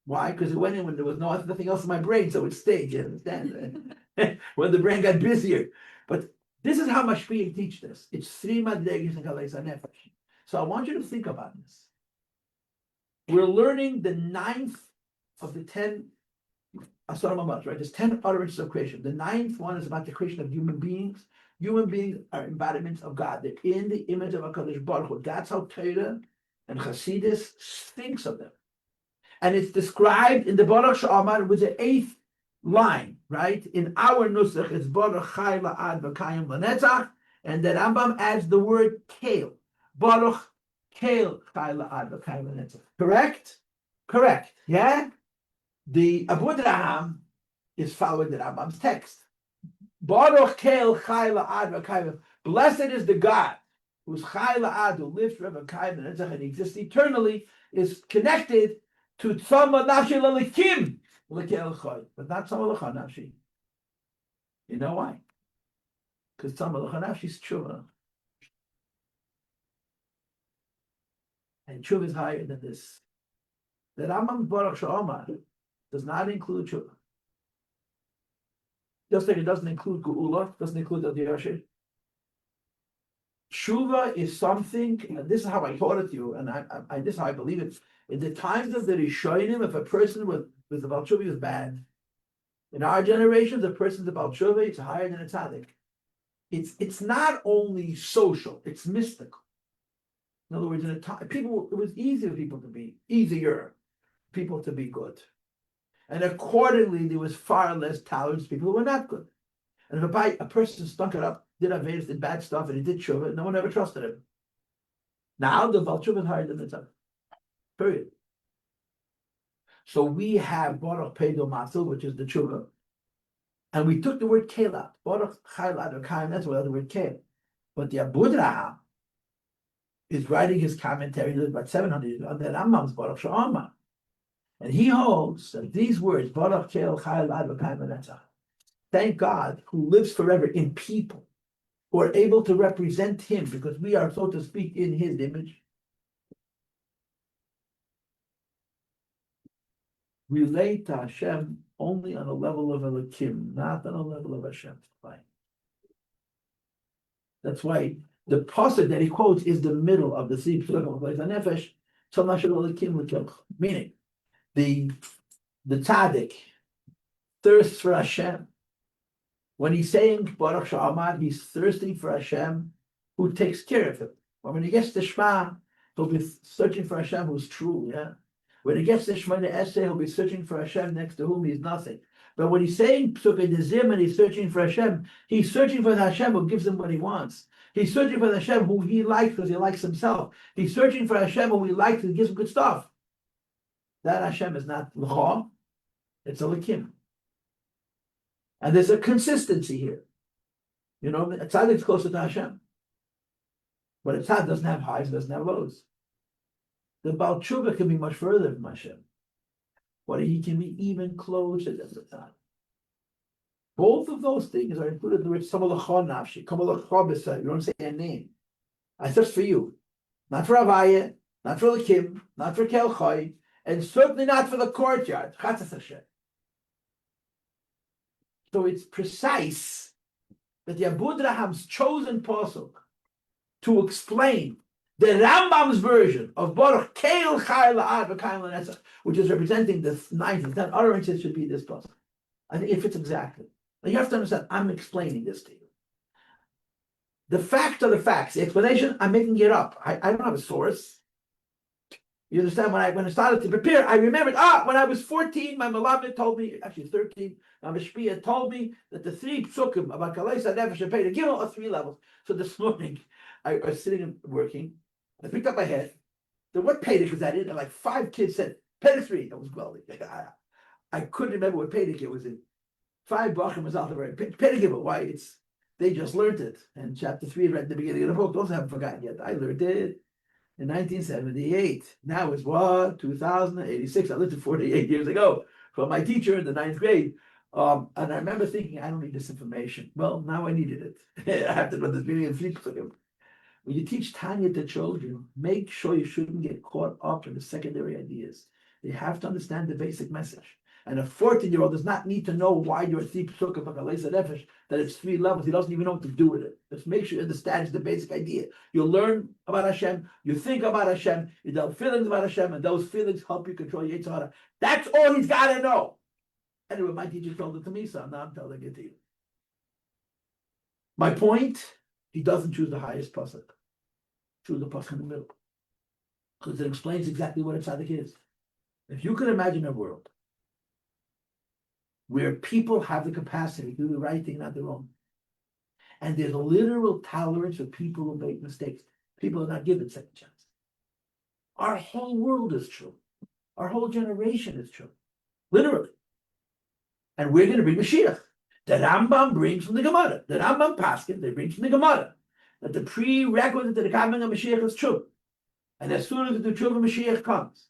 Speaker 1: Why? Because it went in when there was nothing else in my brain, so it stayed. You understand? When the brain got busier. But this is how Mashpiyim teach this. It's 3 madregis and Kalei HaNefesh. So I want you to think about this. We're learning the 9th of the 10 Asar Mamas, right? There's 10 utterances of creation. The 9th one is about the creation of human beings. Human beings are embodiments of God. They're in the image of HaKadosh Baruch Hu. That's how Torah and Chassidus thinks of them. And it's described in the Baruch She'amar with the 8th line, right? In our Nusach, it's Baruch Chai La'ad V'Kayim L'Netzach, and the Rambam adds the word Kale. Baruch Kale Chai La'ad V'Kayim L'Netzach. Correct? Correct. Yeah? The Abu Draham is following the Rambam's text. Baruch Kale Chai La'ad V'Kayim. Blessed is the God who's Chai La'ad, who lives forever, V'Kayim L'Netzach, and exists eternally, is connected to Tzama Nafshi L'Elikim. But not Tzama L'cha Nafshi. You know why? Because Tzama L'cha Nafshi is Tshuva. And Tshuva is higher than this. The Rambam Baruch She'amar does not include Tshuva. Just like it doesn't include Geula, doesn't include the Yashir. Tshuva is something, and this is how I taught it to you, and this is how I believe it. In the times of the Rishonim, if a person with the Baal Tshuva is bad, in our generation, the person's Baal Tshuva, it's higher than a tzaddik. It's not only social, it's mystical. In other words, in a time, it was easier people to be good. And accordingly, there was far less tolerance for people who were not good. And if a person stunk it up, did Avedas, did bad stuff, and he did Tshuva, no one ever trusted him. Now the Baal Tshuva is higher than the tzaddik. Period. So we have Baruch Pedo Matzil, which is the Tshuva. And we took the word Kel out. Baruch Chaylad or Kaim, that's where the word Kel. But the Abud Raham is writing his commentary about 700 years ago on the Rambam's Baruch Sha'ama. And he holds that these words, Baruch Kel Chaylad or Kaim Netzach, thank God who lives forever in people who are able to represent him because we are, so to speak, in his image. Relate to Hashem only on a level of Elokim, not on a level of Hashem. That's why the pasuk that he quotes is the middle of the three psukim of Nefesh. Meaning, the tzaddik thirsts for Hashem. When he's saying Baruch Sha'amad, he's thirsting for Hashem who takes care of him. When he gets the Shema, he'll be searching for Hashem who's true. Yeah. When he gets the Shemona Esrei, he'll be searching for Hashem next to whom he's nothing. But when he's saying Psukei Dezim and he's searching for Hashem, he's searching for the Hashem who gives him what he wants. He's searching for the Hashem who he likes because he likes himself. He's searching for Hashem who he likes because he gives him good stuff. That Hashem is not L'cha, it's a L'kim. And there's a consistency here. You know, a tzaddik's closer to Hashem. But a tzaddik doesn't have highs, doesn't have lows. The Baal Tshuva can be much further from Hashem. But he can be even closer to the tzaddik. Both of those things are included in the word Samalachon Nafshi, Kamalachon B'Sai. You don't say a name. I thirst for you. Not for Avaya, not for Lakim, not for Kel Chai, and certainly not for the courtyard. Chatzas Hashem. So it's precise that the Abud Raham's chosen pasuk to explain the Rambam's version of Baruch Keil Chai La'ad V'Kaim L'Netzach, which is representing the 9th and 10th utterances, should be this pasuk. I think it fits exactly. Now you have to understand, I'm explaining this to you. The facts are the facts. The explanation, I'm making it up. I don't have a source. You understand? When I started to prepare, I remembered, when I was 14, my Malamed told me, actually 13, my Mishpia told me that the 3 psukim about Kaleisa Nefesh and Pei, give are 3 levels. So this morning, I was sitting and working, I picked up my head, then what Pedic was that in? And like 5 kids said, Pedic 3. I was well, I couldn't remember what Pedic it was in. 5 Bachim was out there. Pedic, but why? They just learned it. And chapter 3 right at the beginning of the book, those haven't forgotten yet. I learned it in 1978. Now it's what? 2086. I lived it 48 years ago from my teacher in the 9th grade. And I remember thinking, I don't need this information. Well, now I needed it. I have to know this meaning and flip. When you teach Tanya to children, make sure you shouldn't get caught up in the secondary ideas. They have to understand the basic message. And a 14-year-old does not need to know why you're a thief that it's 3 levels. He doesn't even know what to do with it. Just make sure he understands the basic idea. You learn about Hashem, you think about Hashem, you develop feelings about Hashem, and those feelings help you control your Yetzer Hara. That's all he's got to know. Anyway, my teacher told it to me, so now I'm telling it to you. My point, he doesn't choose the highest pasuk. Choose the pasuk in the middle. Because it explains exactly what a tzaddik is. If you could imagine a world where people have the capacity to do the right thing, not the wrong, and there's a literal tolerance for people who make mistakes, people are not given second chances. Our whole world is true. Our whole generation is true. Literally. And we're going to bring Mashiach. The Rambam brings from the Gemara. The Rambam Paskin, they bring from the Gemara. That the prerequisite to the coming of Mashiach is true. And as soon as the tshuva Mashiach comes,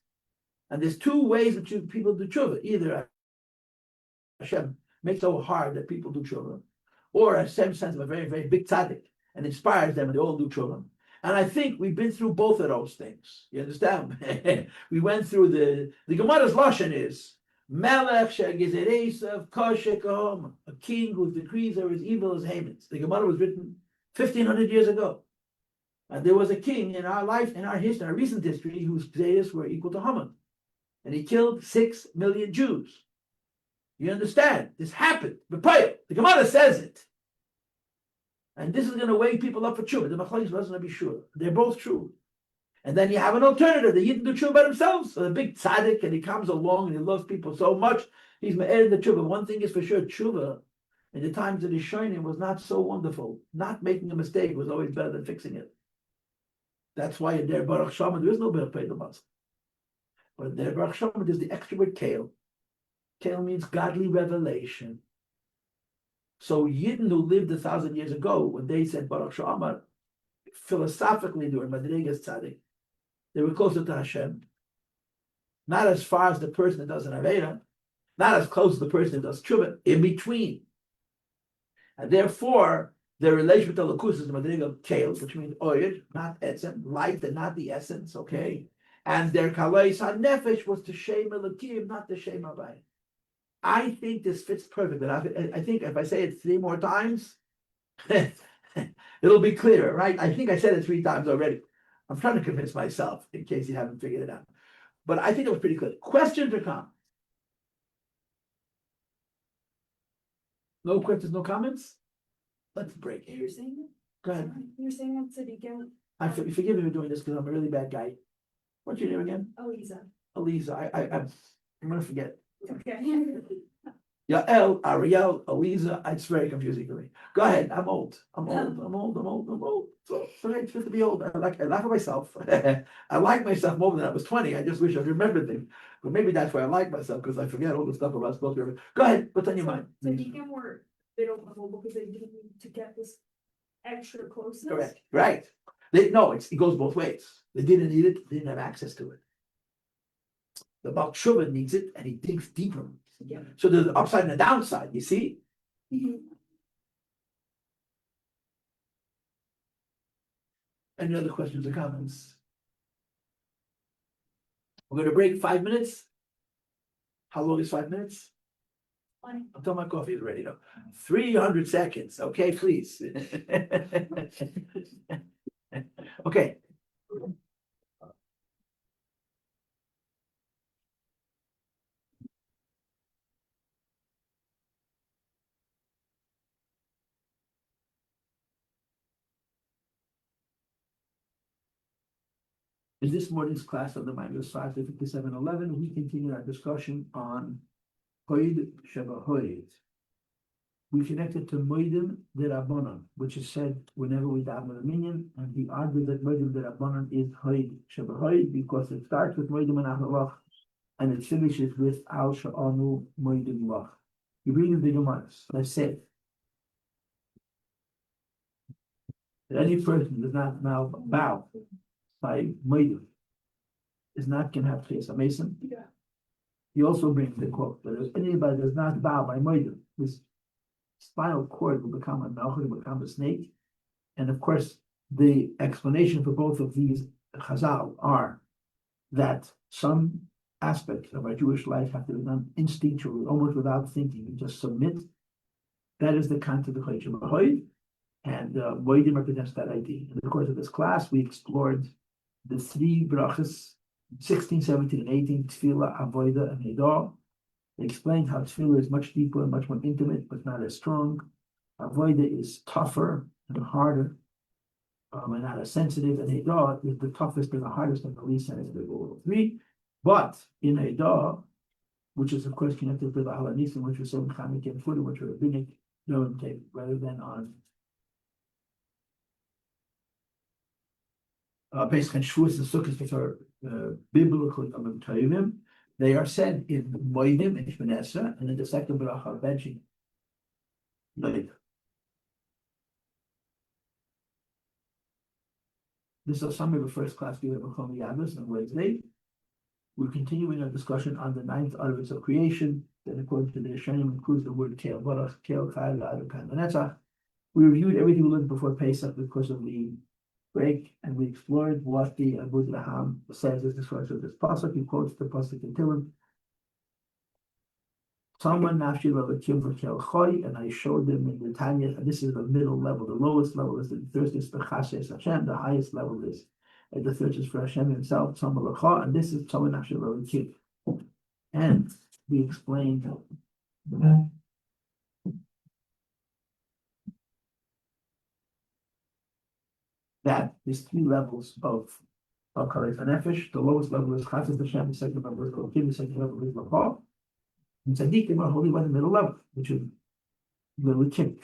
Speaker 1: and there's 2 ways that people do tshuva. Either Hashem makes it so hard that people do tshuva, or a sense of a very, very big tzaddik and inspires them and they all do tshuva. And I think we've been through both of those things. You understand? We went through the Gemara's lashon is Melech she'gezeresav kosher kahom, a king whose decrees are as evil as Haman's. The Gemara was written 1500 years ago. And there was a king in our life, in our history, our recent history, whose potatoes were equal to Haman. And he killed 6 million Jews. You understand? This happened. The Gemara says it. And this is going to wake people up for tshuva. The Machlokes wasn't going to be sure. They're both true. And then you have an alternative. The Yidden do tshuva by themselves. So the big tzaddik, and he comes along and he loves people so much. He's me'er the tshuva. One thing is for sure, tshuva in the times of the Rishonim was not so wonderful. Not making a mistake was always better than fixing it. That's why in der Baruch Shama there is no better pay the Muslim. But in der Baruch Shama there's the extra word kale. Kale means godly revelation. So Yidden who lived 1,000 years ago, when they said Baruch Shama, philosophically they were Madrigas Tzaddik. They were closer to Hashem. Not as far as the person that does an Aveda, not as close as the person that does Tshuva, in between. And therefore, their relationship with the Lakus is the Madriga Kale, which means Oyed, not Etzem, light and not the essence, okay? And their Kalais HaNefesh was to Shem Elokim, not to Shem Havai. I think this fits perfectly. I think if I say it 3 more times, it'll be clearer, right? I think I said it 3 times already. I'm trying to convince myself in case you haven't figured it out. But I think it was pretty clear. Questions or comments? No questions, no comments? Let's break it.
Speaker 4: You're saying it?
Speaker 1: Go ahead.
Speaker 4: You're saying that to begin.
Speaker 1: Forgive me for doing this because I'm a really bad guy. What's your name again?
Speaker 4: Eliza.
Speaker 1: Eliza. I'm gonna forget.
Speaker 4: Okay.
Speaker 1: Yael, Ariel, Eliza. It's very confusing for me. Go ahead. I'm old. I'm old. So it's good to be old. I laugh at myself. I like myself more than I was 20. I just wish I remembered things. But maybe that's why I like myself, because I forget all the stuff about supposed to remember. Go ahead. What's on your mind?
Speaker 4: So Deacon were middle level because they didn't need to get this extra closeness.
Speaker 1: Correct. Right. It goes both ways. They didn't need it. They didn't have access to it. The Baal Tshuva needs it, and he digs deeper.
Speaker 4: Yeah.
Speaker 1: So there's the upside and the downside. You see.
Speaker 4: Mhm.
Speaker 1: Any other questions or comments? We're going to break 5 minutes. How long is 5 minutes?
Speaker 4: Fine.
Speaker 1: Until my coffee is ready, though. 300 seconds. Okay, please. Okay. In this morning's class of the Maimonides 5:57:11, we continue our discussion on Hoid Sheba Hoid. We connected to Moedim de Rabbanon, which is said whenever we daven a minyan, and he argued that Moedim de Rabbanon is Hoid Sheba Hoid because it starts with Moedim and Ahalach and it finishes with Al Sha'anu Moedim Lach. You read in the Gemaras, I said that any person does not now bow by Moedim is not going to have face a mason.
Speaker 4: Yeah.
Speaker 1: He also brings the quote that if anybody does not bow by Moedim, his spinal cord will become a melchor, will become a snake. And of course, the explanation for both of these chazal are that some aspects of our Jewish life have to be done instinctually, almost without thinking. You just submit. That is the concept of Chayim B'Hoid, and Moedim represents that idea. In the course of this class, we explored the 3 brachas, 16, 17, and 18, Tefillah, Avodah, and Edah. They explained how Tefillah is much deeper and much more intimate, but not as strong. Avodah is tougher and harder, and not as sensitive. And Edah is the toughest and the hardest and the least sensitive of all 3. But in Edah, which is of course connected to the Halanisim, which was so Chanik and Fudah, which are rabbinic, rather than on based on Shavuos and Sukkot, which are biblical Yom Tovim. They are said in Moedim and Shemini Esrei, and in the second bracha benching. This is a summary of the first class given by Chom Yavas on Wednesday. We're continuing our discussion on the 9th utterance of creation, that according to the Rishonim includes the word Kel Barach, Kel Chai, La'adu Kan Netzach. We reviewed everything we learned before Pesach because of the break, and we explored what the Abud Laham says as described of this pasuk. He quotes the pasuk in Tehillim. Someone and I showed them in the Tanya, and this is the middle level. The lowest level is the thirst is for Chashes Hashem. The highest level is the thirst is for Hashem Himself. And this is someone actually kid. And we explained that there's three levels of Karef and Nefesh. The lowest level is Chassid Hashem, the second level is Elohim, the second level is Lachah. And Tzaddikim are holy by the middle level, which is Elohim.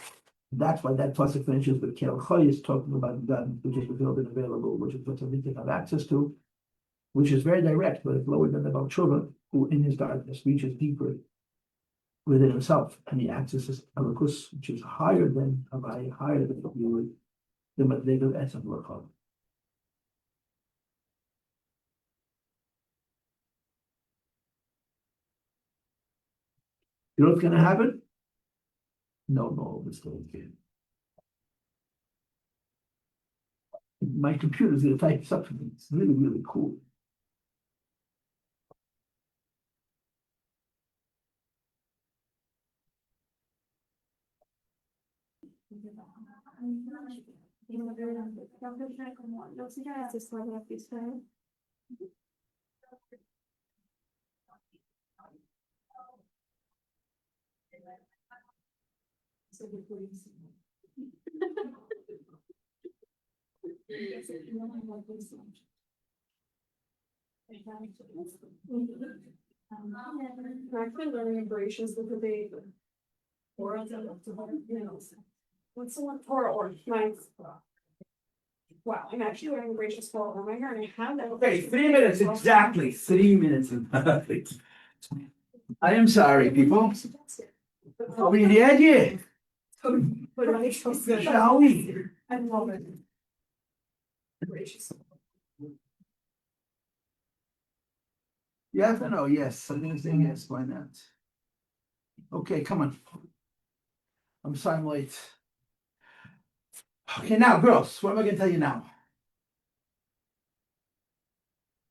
Speaker 1: That's why that pasuk finishes with Kel Choy is talking about God, which is revealed and available, which is what Tzaddikim have access to, which is very direct, but it's lower than the Baal Tshuva, who in his darkness reaches deeper within himself, and he accesses Elokus, which is higher than Havai, higher than the Madlegal Etzem Lachah. You know what's going to happen? No, it's going to be. My computer's going to type this up for me. It's really, really cool.
Speaker 2: I'm actually learning embraces with the baby. Or what's the one Torah or mine's? Wow, I'm actually learning embraces for oh my god, I have that.
Speaker 1: Okay, 3 minutes exactly. 3 minutes exactly. I am sorry, people. Are we there yet? Shall we?
Speaker 2: I love it. Embraces.
Speaker 1: Yes or no? Yes. I'm going to say yes. Why not? Okay, come on. I'm sorry I'm late. Okay, now, girls, what am I going to tell you now?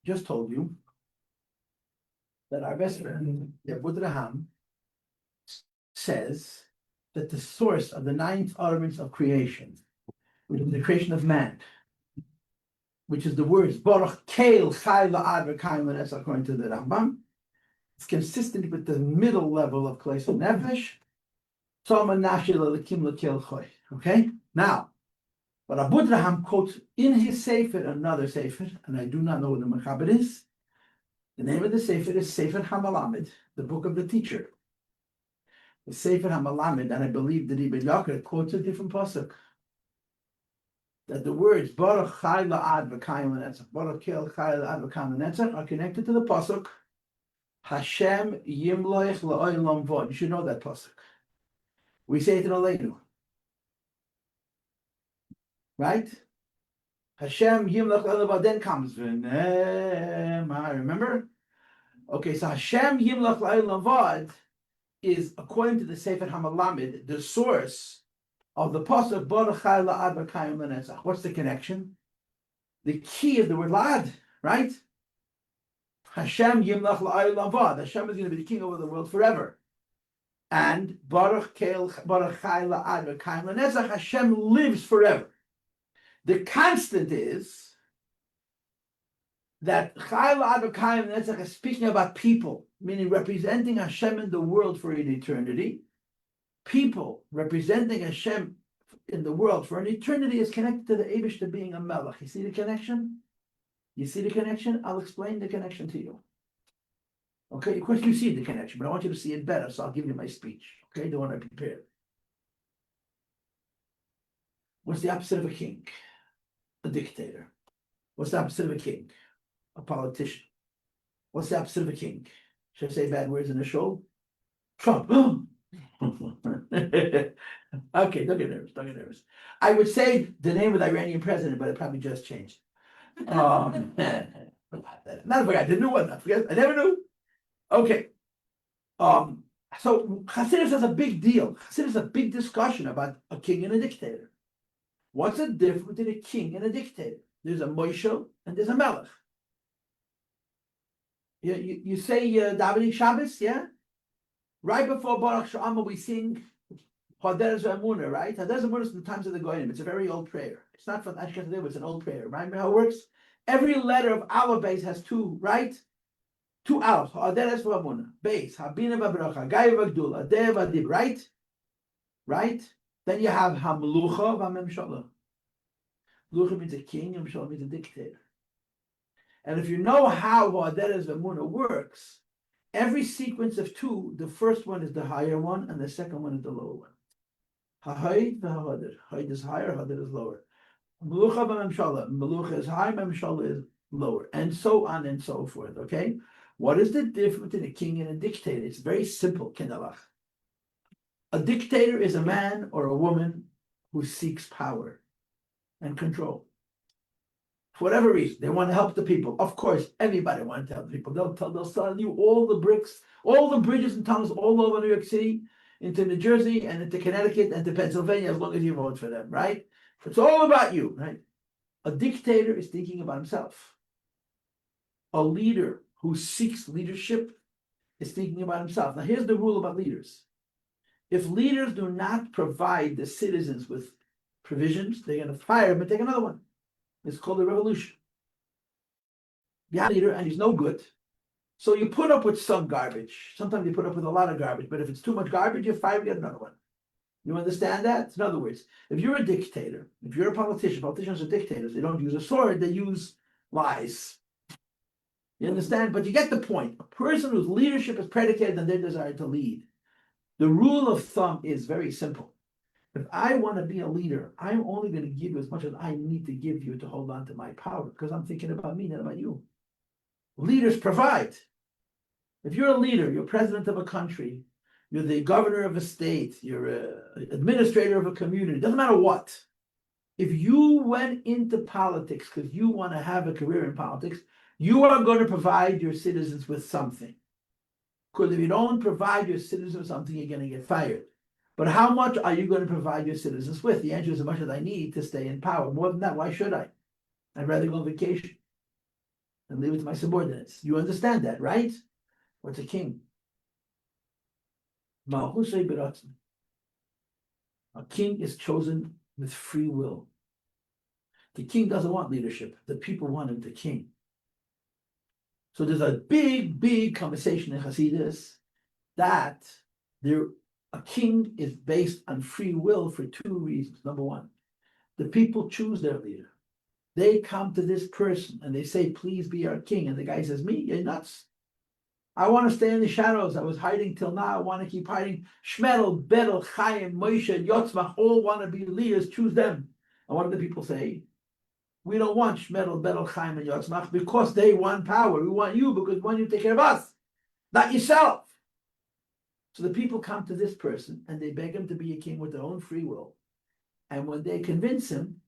Speaker 1: Just told you that our best friend, Abraham, says that the source of the 9th elements of creation, which is the creation of man, which is the words Baruch Keil Chai La'ad V'Kaim L'Nes according to the Rambam, it's consistent with the middle level of Klais Nefesh. Okay, now, but Abu Draham quotes in his Sefer another Sefer, and I do not know what the Mechaber is. The name of the Sefer is Sefer HaMalamed, the book of the teacher. The Sefer HaMalamed, and I believe that Ibn Yakir quotes a different pasuk. That the words Baruch Chai La'ad V'Kaim L'Netzach, Baruch Keil Chai La'ad V'Kaim L'Netzach are connected to the pasuk Hashem Yimloich La'olam Vod. You should know that pasuk. We say it in Aleinu. Right? Hashem Yimloich La'olam Vod, then comes V'nema. Remember? Okay, so Hashem Yimloich La'olam Vod is, according to the Sefer HaMalamed, the source of the pasuk Baruch Chai La'ad V'Kaim L'Netzach. What's the connection? The key of the word La'ad, right? Hashem Yimlach La'olam Vod. Hashem is going to be the king over the world forever. And Baruch Chai La'ad V'Kaim L'Netzach, Hashem lives forever. The constant is that Chai La'ad V'Kaim L'Netzach is speaking about people, meaning representing Hashem in the world for an eternity. People representing Hashem in the world for an eternity is connected to the Eibishter being a Melech. You see the connection? You see the connection? I'll explain the connection to you. Okay, of course you see the connection, but I want you to see it better, so I'll give you my speech. Okay, the one I prepared. What's the opposite of a king? A dictator. What's the opposite of a king? A politician. What's the opposite of a king? Should I say bad words in the show? Trump. Okay, don't get nervous. I would say the name of the Iranian president, but it probably just changed. Not forgot, the new one, I forget, I never knew. Okay. So Hasidus is a big deal. Hasidus is a big discussion about a king and a dictator. What's the difference between a king and a dictator? There's a Moshe and there's a Melech. You say davening Shabbos, yeah? Right before Baruch Sha'ama, we sing Haderes V'Emunah, right? Haderes V'Emunah is in the times of the Goyim. It's a very old prayer. It's not from Ashkenaz, but it's an old prayer. Remember how it works? Every letter of Aleph base has two, right? Two Aleph. Haderes V'Emunah. Base. Habina V'Bracha. Gaya V'Gdula. Adeh V'Adib. Right? Right? Then you have Hamlucha V'Memshala. Lucha means a king, and Memshala means a dictator. And if you know how Haderes V'Emunah works, every sequence of two, the first one is the higher one, and the second one is the lower one. Ha'hayd v'ha'hadir. Hayd is higher, hadir is lower. Melucha v'memshala. Melucha is high, memshala is lower, and so on and so forth. Okay, what is the difference between a king and a dictator? It's very simple. Kindalach. A dictator is a man or a woman who seeks power and control. For whatever reason, they want to help the people. Of course, everybody wants to help the people. They'll sell you all the bricks, all the bridges and tunnels all over New York City, into New Jersey and into Connecticut and to Pennsylvania, as long as you vote for them, right? It's all about you, right? A dictator is thinking about himself. A leader who seeks leadership is thinking about himself. Now, here's the rule about leaders. If leaders do not provide the citizens with provisions, they're going to fire him and take another one. It's called a revolution. You have a leader and he's no good. So you put up with some garbage. Sometimes you put up with a lot of garbage, but if it's too much garbage, you fire, get another one. You understand that? In other words, if you're a dictator, if you're a politician, politicians are dictators, they don't use a sword, they use lies. You understand? But you get the point. A person whose leadership is predicated on their desire to lead. The rule of thumb is very simple. If I want to be a leader, I'm only going to give you as much as I need to give you to hold on to my power, because I'm thinking about me, not about you. Leaders provide. If you're a leader, you're president of a country, you're the governor of a state, you're an administrator of a community, doesn't matter what. If you went into politics because you want to have a career in politics, you are going to provide your citizens with something. Because if you don't provide your citizens with something, you're going to get fired. But how much are you going to provide your citizens with? The answer is as much as I need to stay in power. More than that, why should I? I'd rather go on vacation and leave it to my subordinates. You understand that, right? What's a king? A king is chosen with free will. The king doesn't want leadership. The people want him to king. So there's a big conversation in Hasidus that a king is based on free will for two reasons. Number one, the people choose their leader. They come to this person and they say, please be our king. And the guy says, me? You're nuts. I want to stay in the shadows. I was hiding till now. I want to keep hiding. Shmedel, Bedel, Chaim, Moshe, Yotzmach, all want to be leaders. Choose them. And what do the people say? We don't want Shmedel, Bedel, Chaim, and Yotzmach because they want power. We want you because we want you to take care of us, not yourself. So the people come to this person and they beg him to be a king with their own free will. And when they convince him,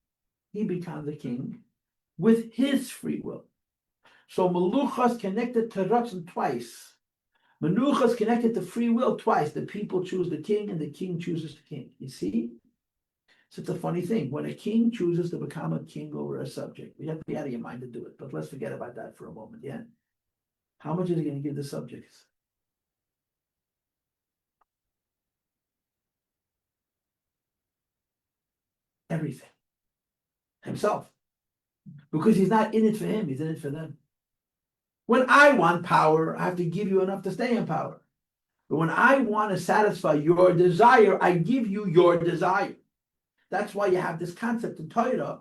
Speaker 1: he becomes a king with his free will. So Melucha is connected to Ratzon twice. Menucha is connected to free will twice. The people choose the king and the king chooses the king. You see? So it's a funny thing. When a king chooses to become a king over a subject, you have to be out of your mind to do it. But let's forget about that for a moment, yeah? How much is he going to give the subjects? Everything. Himself. Because he's not in it for him, he's in it for them. When I want power, I have to give you enough to stay in power. But when I want to satisfy your desire, I give you your desire. That's why you have this concept in Torah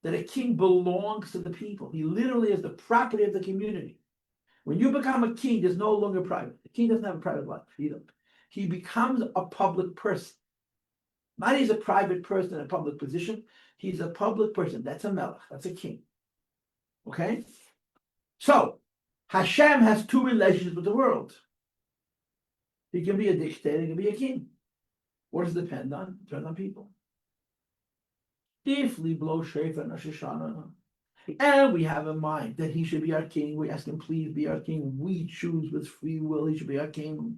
Speaker 1: that a king belongs to the people. He literally is the property of the community. When you become a king, there's no longer private. The king doesn't have a private life either. He becomes a public person. Not he's a private person in a public position. He's a public person. That's a melech. That's a king. Okay? So, Hashem has two relationships with the world. He can be a dictator, he can be a king. What does it depend on? It depends on people. If we blow shofar and Rosh Hashanah, and we have in mind that he should be our king, we ask him, please be our king. We choose with free will, he should be our king.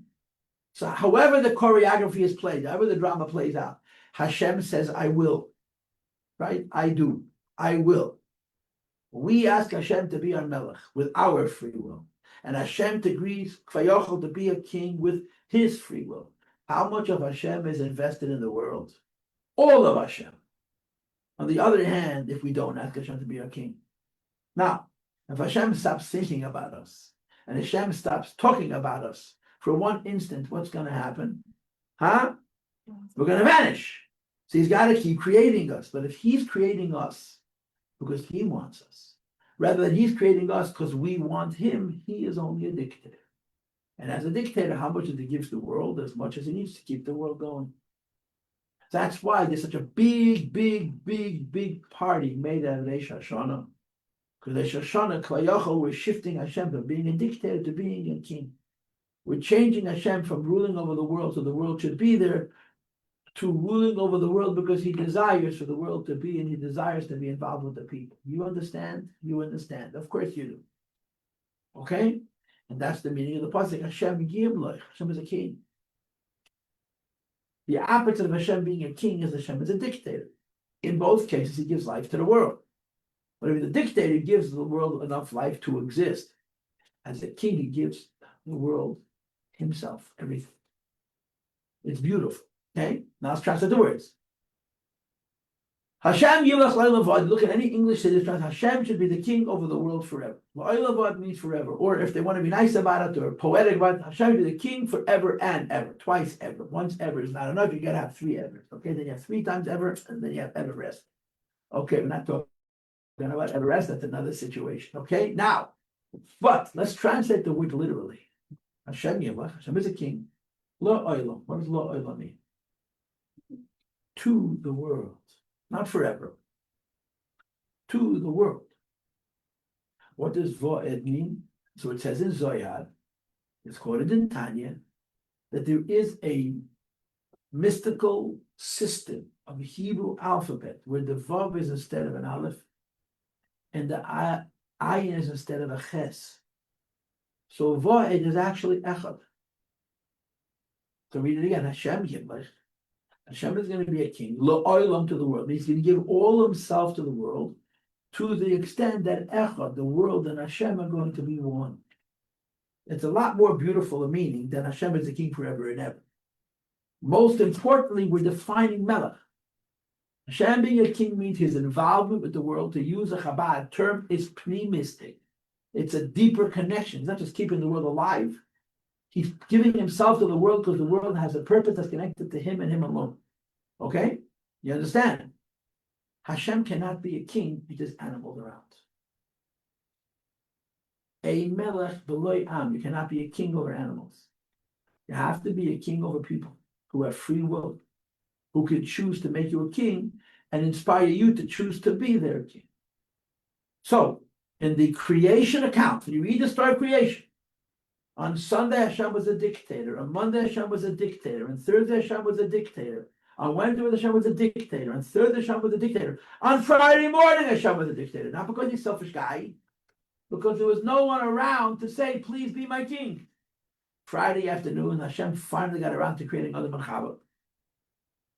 Speaker 1: So however the choreography is played, however the drama plays out, Hashem says, I will. Right? I do. I will. We ask Hashem to be our melech with our free will. And Hashem agrees Kvayochel to be a king with his free will. How much of Hashem is invested in the world? All of Hashem. On the other hand, if we don't ask Hashem to be our king. Now, if Hashem stops thinking about us, and Hashem stops talking about us for one instant, what's going to happen? Huh? We're going to vanish. So he's got to keep creating us. But if he's creating us because he wants us, rather than he's creating us because we want him, he is only a dictator. And as a dictator, how much does he give to the world? As much as he needs to keep the world going. That's why there's such a big party made out of Rosh Hashanah. Because Rosh Hashanah, Klayachol, we're shifting Hashem from being a dictator to being a king. We're changing Hashem from ruling over the world so the world should be there, to ruling over the world because he desires for the world to be, and he desires to be involved with the people. You understand? You understand. Of course you do. Okay? And that's the meaning of the pasuk. Hashem Yimlech. Hashem is a king. The opposite of Hashem being a king is Hashem is a dictator. In both cases, he gives life to the world. But if the dictator gives the world enough life to exist, as a king, he gives the world himself, everything. It's beautiful. Okay? Now let's translate the words. Hashem Yilach La'ilavad. Look at any English that is translated. Hashem should be the king over the world forever. La'ilavad means forever. Or if they want to be nice about it or poetic about it, Hashem should be the king forever and ever. Twice ever. Once ever is not enough. You gotta have three ever. Okay, then you have 3 times ever, and then you have ever rest. Okay, we're not talking about ever rest, that's another situation. Okay, now, but let's translate the word literally. Hashem Yilach. Hashem is a king. La'olam. What does la'olam mean? To the world. Not forever. To the world. What does Vo'ed mean? So it says in Zohar, it's quoted in Tanya, that there is a mystical system of a Hebrew alphabet where the Vav is instead of an Aleph and the Ayin is instead of a Ches. So Vo'ed is actually Echad. So read it again. Hashem Yimlech. Hashem is going to be a king, Lo'olam, to the world. He's going to give all himself to the world to the extent that Echad, the world, and Hashem are going to be one. It's a lot more beautiful a meaning than Hashem is the king forever and ever. Most importantly, we're defining Melech. Hashem being a king means his involvement with the world. To use a Chabad term is pneumistic. It's a deeper connection. It's not just keeping the world alive. He's giving himself to the world because the world has a purpose that's connected to him and him alone. Okay? You understand? Hashem cannot be a king if there's animals around. A melech b'loi am. You cannot be a king over animals. You have to be a king over people who have free will, who can choose to make you a king and inspire you to choose to be their king. So, in the creation account, when you read the story of creation, on Sunday, Hashem was a dictator. On Monday, Hashem was a dictator. On Thursday, Hashem was a dictator. On Wednesday, Hashem was a dictator. On Thursday, Hashem was a dictator. On Friday morning, Hashem was a dictator. Not because he's a selfish guy, because there was no one around to say, please be my king. Friday afternoon, Hashem finally got around to creating Adam and Chava.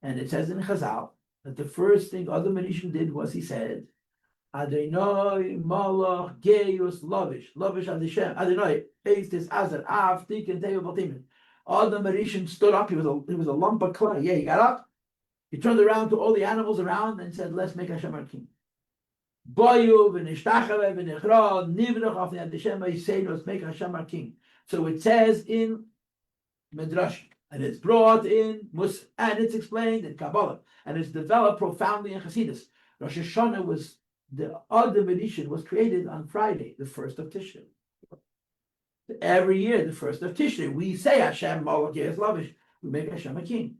Speaker 1: And it says in Chazal that the first thing Adam Rishon did was he said, Adonai Malach Geus Lavish Adishem Adonai Eistis Azar Av Tikin Teva Baltimin. Adam Rishon stood up. He was a lump of clay. Yeah, he got up. He turned around to all the animals around and said, "Let's make Hashem our king." Boyu v'nishtachave v'nichra nivrach of the Adishem Eisenu. Let's make Hashem our king. So it says in Midrash, and it's brought in and it's explained in Kabbalah, and it's developed profoundly in Hasidus. Rosh Hashanah was. The Adam edition was created on Friday, the 1st of Tishrei. Every year, the 1st of Tishrei, we say Hashem Malach Geus Lavish. We make Hashem a king.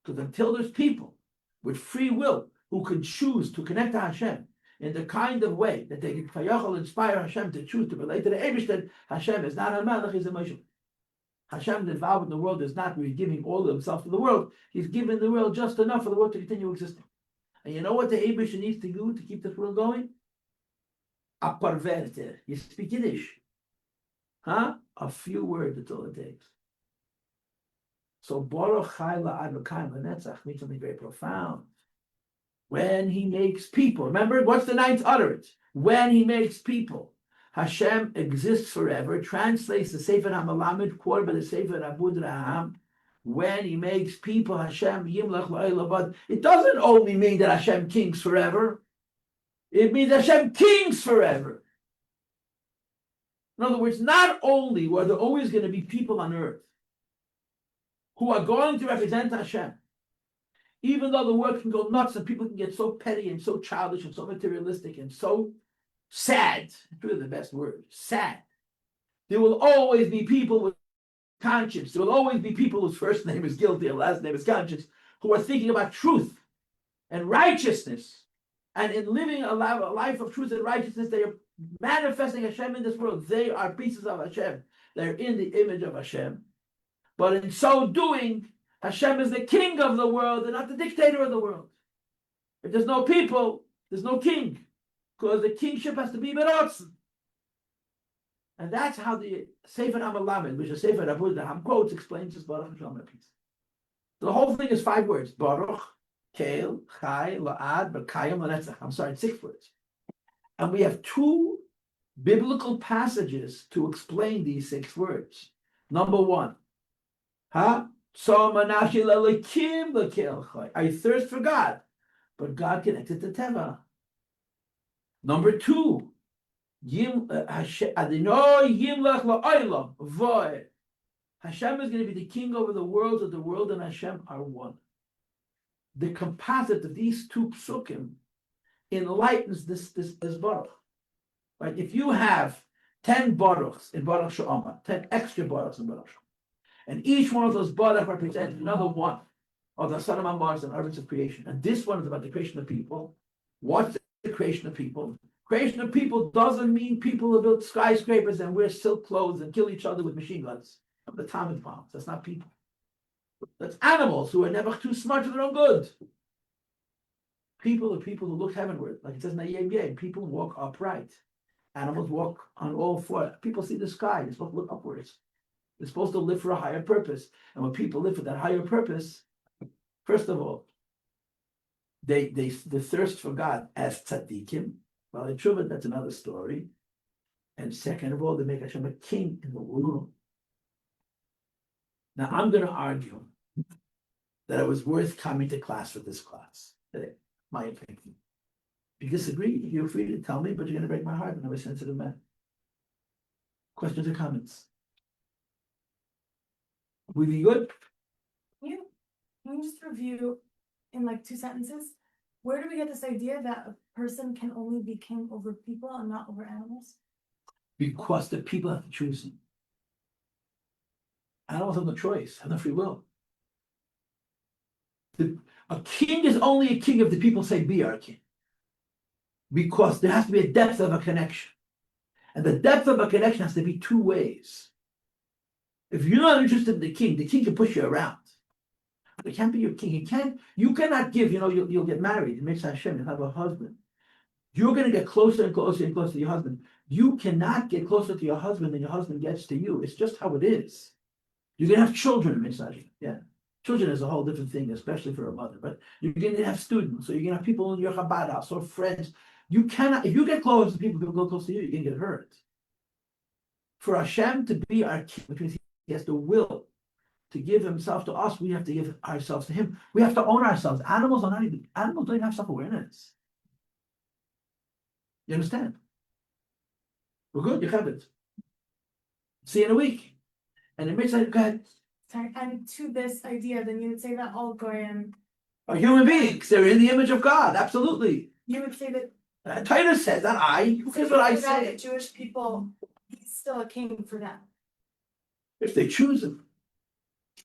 Speaker 1: Because until there's people with free will who can choose to connect to Hashem in the kind of way that they can inspire Hashem to choose to relate to the Eibishter, Hashem is not a Malach, he's a Moshe. Hashem, involved in the world, is not really giving all of himself to the world. He's giving the world just enough for the world to continue existing. And you know what the Eibishter needs to do to keep this world going? A parverte. You speak Yiddish. Huh? A few words, that's all it takes. So Baruch Chayla Advokayim Lenetzach means something very profound. When he makes people, remember, what's the ninth utterance? When he makes people. Hashem exists forever, translates the Sefer HaMalamed, quoted by the Sefer Abud Raham, when he makes people Hashem Yimlach La'ilabad. It doesn't only mean that Hashem kings forever. It means Hashem kings forever. In other words, not only were there always going to be people on earth who are going to represent Hashem, even though the world can go nuts and people can get so petty and so childish and so materialistic and so sad, it's really the best word, sad. There will always be people with conscience. There will always be people whose first name is guilty and last name is conscience, who are thinking about truth and righteousness. And in living a life of truth and righteousness, they are manifesting Hashem in this world. They are pieces of Hashem. They're in the image of Hashem. But in so doing, Hashem is the king of the world and not the dictator of the world. If there's no people, there's no king. Because the kingship has to be Berotzen. And that's how the Sefer HaMalamed, which is Sefer Abud Raham quotes, explains this Baruch Hashem piece. The whole thing is 5 words. Baruch, Kel, Chai, La'ad, B'Kayim, L'Netzach. I'm sorry, 6 words. And we have 2 biblical passages to explain these 6 words. Number 1. I thirst for God, but God connected to Teva. Number 2. Hashem is going to be the king over the world, so the world and Hashem are one. The composite of these 2 psukim enlightens this baruch. Right? If you have 10 baruchs in Baruch She'amar, 10 extra baruchs in Baruch She'amar, and each one of those baruch represents another one of the Son of Mars and Arts of creation, and this one is about the creation of people. What's the creation of people? Creation of people doesn't mean people who build skyscrapers and wear silk clothes and kill each other with machine guns, the atomic bombs. That's not people. That's animals who are never too smart for their own good. People are people who look heavenward, like it says in Iyar. People walk upright. Animals walk on all 4. People see the sky. They're supposed to look upwards. They're supposed to live for a higher purpose. And when people live for that higher purpose, first of all, they thirst for God as tzaddikim. Well, in Tshuva, that's another story. And second of all, they make Hashem a king in the world. Now, I'm going to argue that it was worth coming to class for this class today, my opinion. If you disagree, you're free to tell me, but you're going to break my heart, and I'm a sensitive man. Questions or comments? We be good?
Speaker 5: Can you just review in like 2 sentences? Where do we get this idea that a person can only be king over people and not over animals?
Speaker 1: Because the people have to choose him. Animals have no choice, have no free will. A king is only a king if the people say, be our king. Because there has to be a depth of a connection. And the depth of a connection has to be 2 ways. If you're not interested in the king can push you around. But it can't be your king. You cannot give, you'll get married. It makes Hashem, you'll have a husband. You're going to get closer and closer and closer to your husband. You cannot get closer to your husband than your husband gets to you. It's just how it is. You're going to have children, Miss Hashem. Yeah. Children is a whole different thing, especially for a mother. But you're going to have students, so you're going to have people in your Chabad house or friends. You cannot, if you get close to people who go close to you, you're going to get hurt. For Hashem to be our king, which means he has the will to give himself to us, we have to give ourselves to him. We have to own ourselves. Animals don't even have self-awareness. You understand? We're good, you have it. See you in a week. And it makes like, go ahead.
Speaker 5: Sorry, and to this idea, then you would say that all Goyim
Speaker 1: Are human beings. They're in the image of God. Absolutely.
Speaker 5: you would say that
Speaker 1: Titus says, not I. Here's what I say.
Speaker 5: the Jewish people, he's still a king for them.
Speaker 1: If they choose him.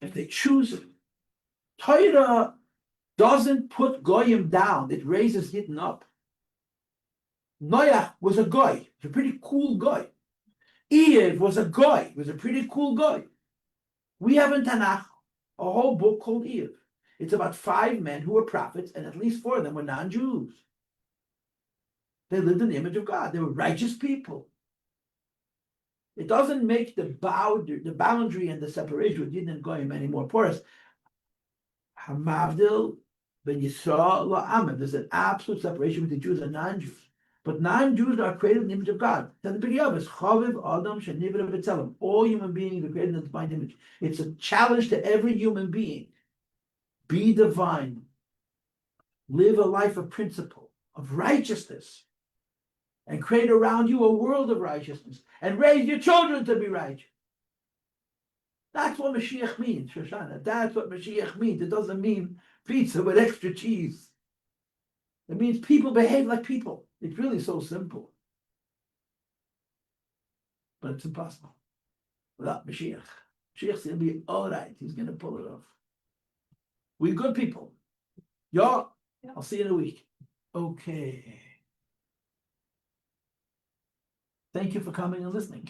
Speaker 1: If they choose him. Torah doesn't put Goyim down. It raises Yidden up. Noach was a guy. He's a pretty cool guy. Iyar was a guy. He was a pretty cool guy. We have in Tanakh a whole book called Iyar. It's about 5 men who were prophets, and at least 4 of them were non-Jews. They lived in the image of God. They were righteous people. It doesn't make the boundary and the separation with Yidden and Goyim any more porous. Hamavdil ben Yisrael la'amim. There's an absolute separation with the Jews and non-Jews. But non-Jews are created in the image of God. Then the beginning of it is Chaviv Adam Shenivra B'Tzelem. All human beings are created in the divine image. It's a challenge to every human being. Be divine. Live a life of principle, of righteousness, and create around you a world of righteousness, and raise your children to be righteous. That's what Mashiach means, Shoshana. That's what Mashiach means. It doesn't mean pizza with extra cheese. It means people behave like people. It's really so simple. But it's impossible without Mashiach. Mashiach's going to be all right. He's going to pull it off. We're good people. Y'all, I'll see you in a week. Okay. Thank you for coming and listening.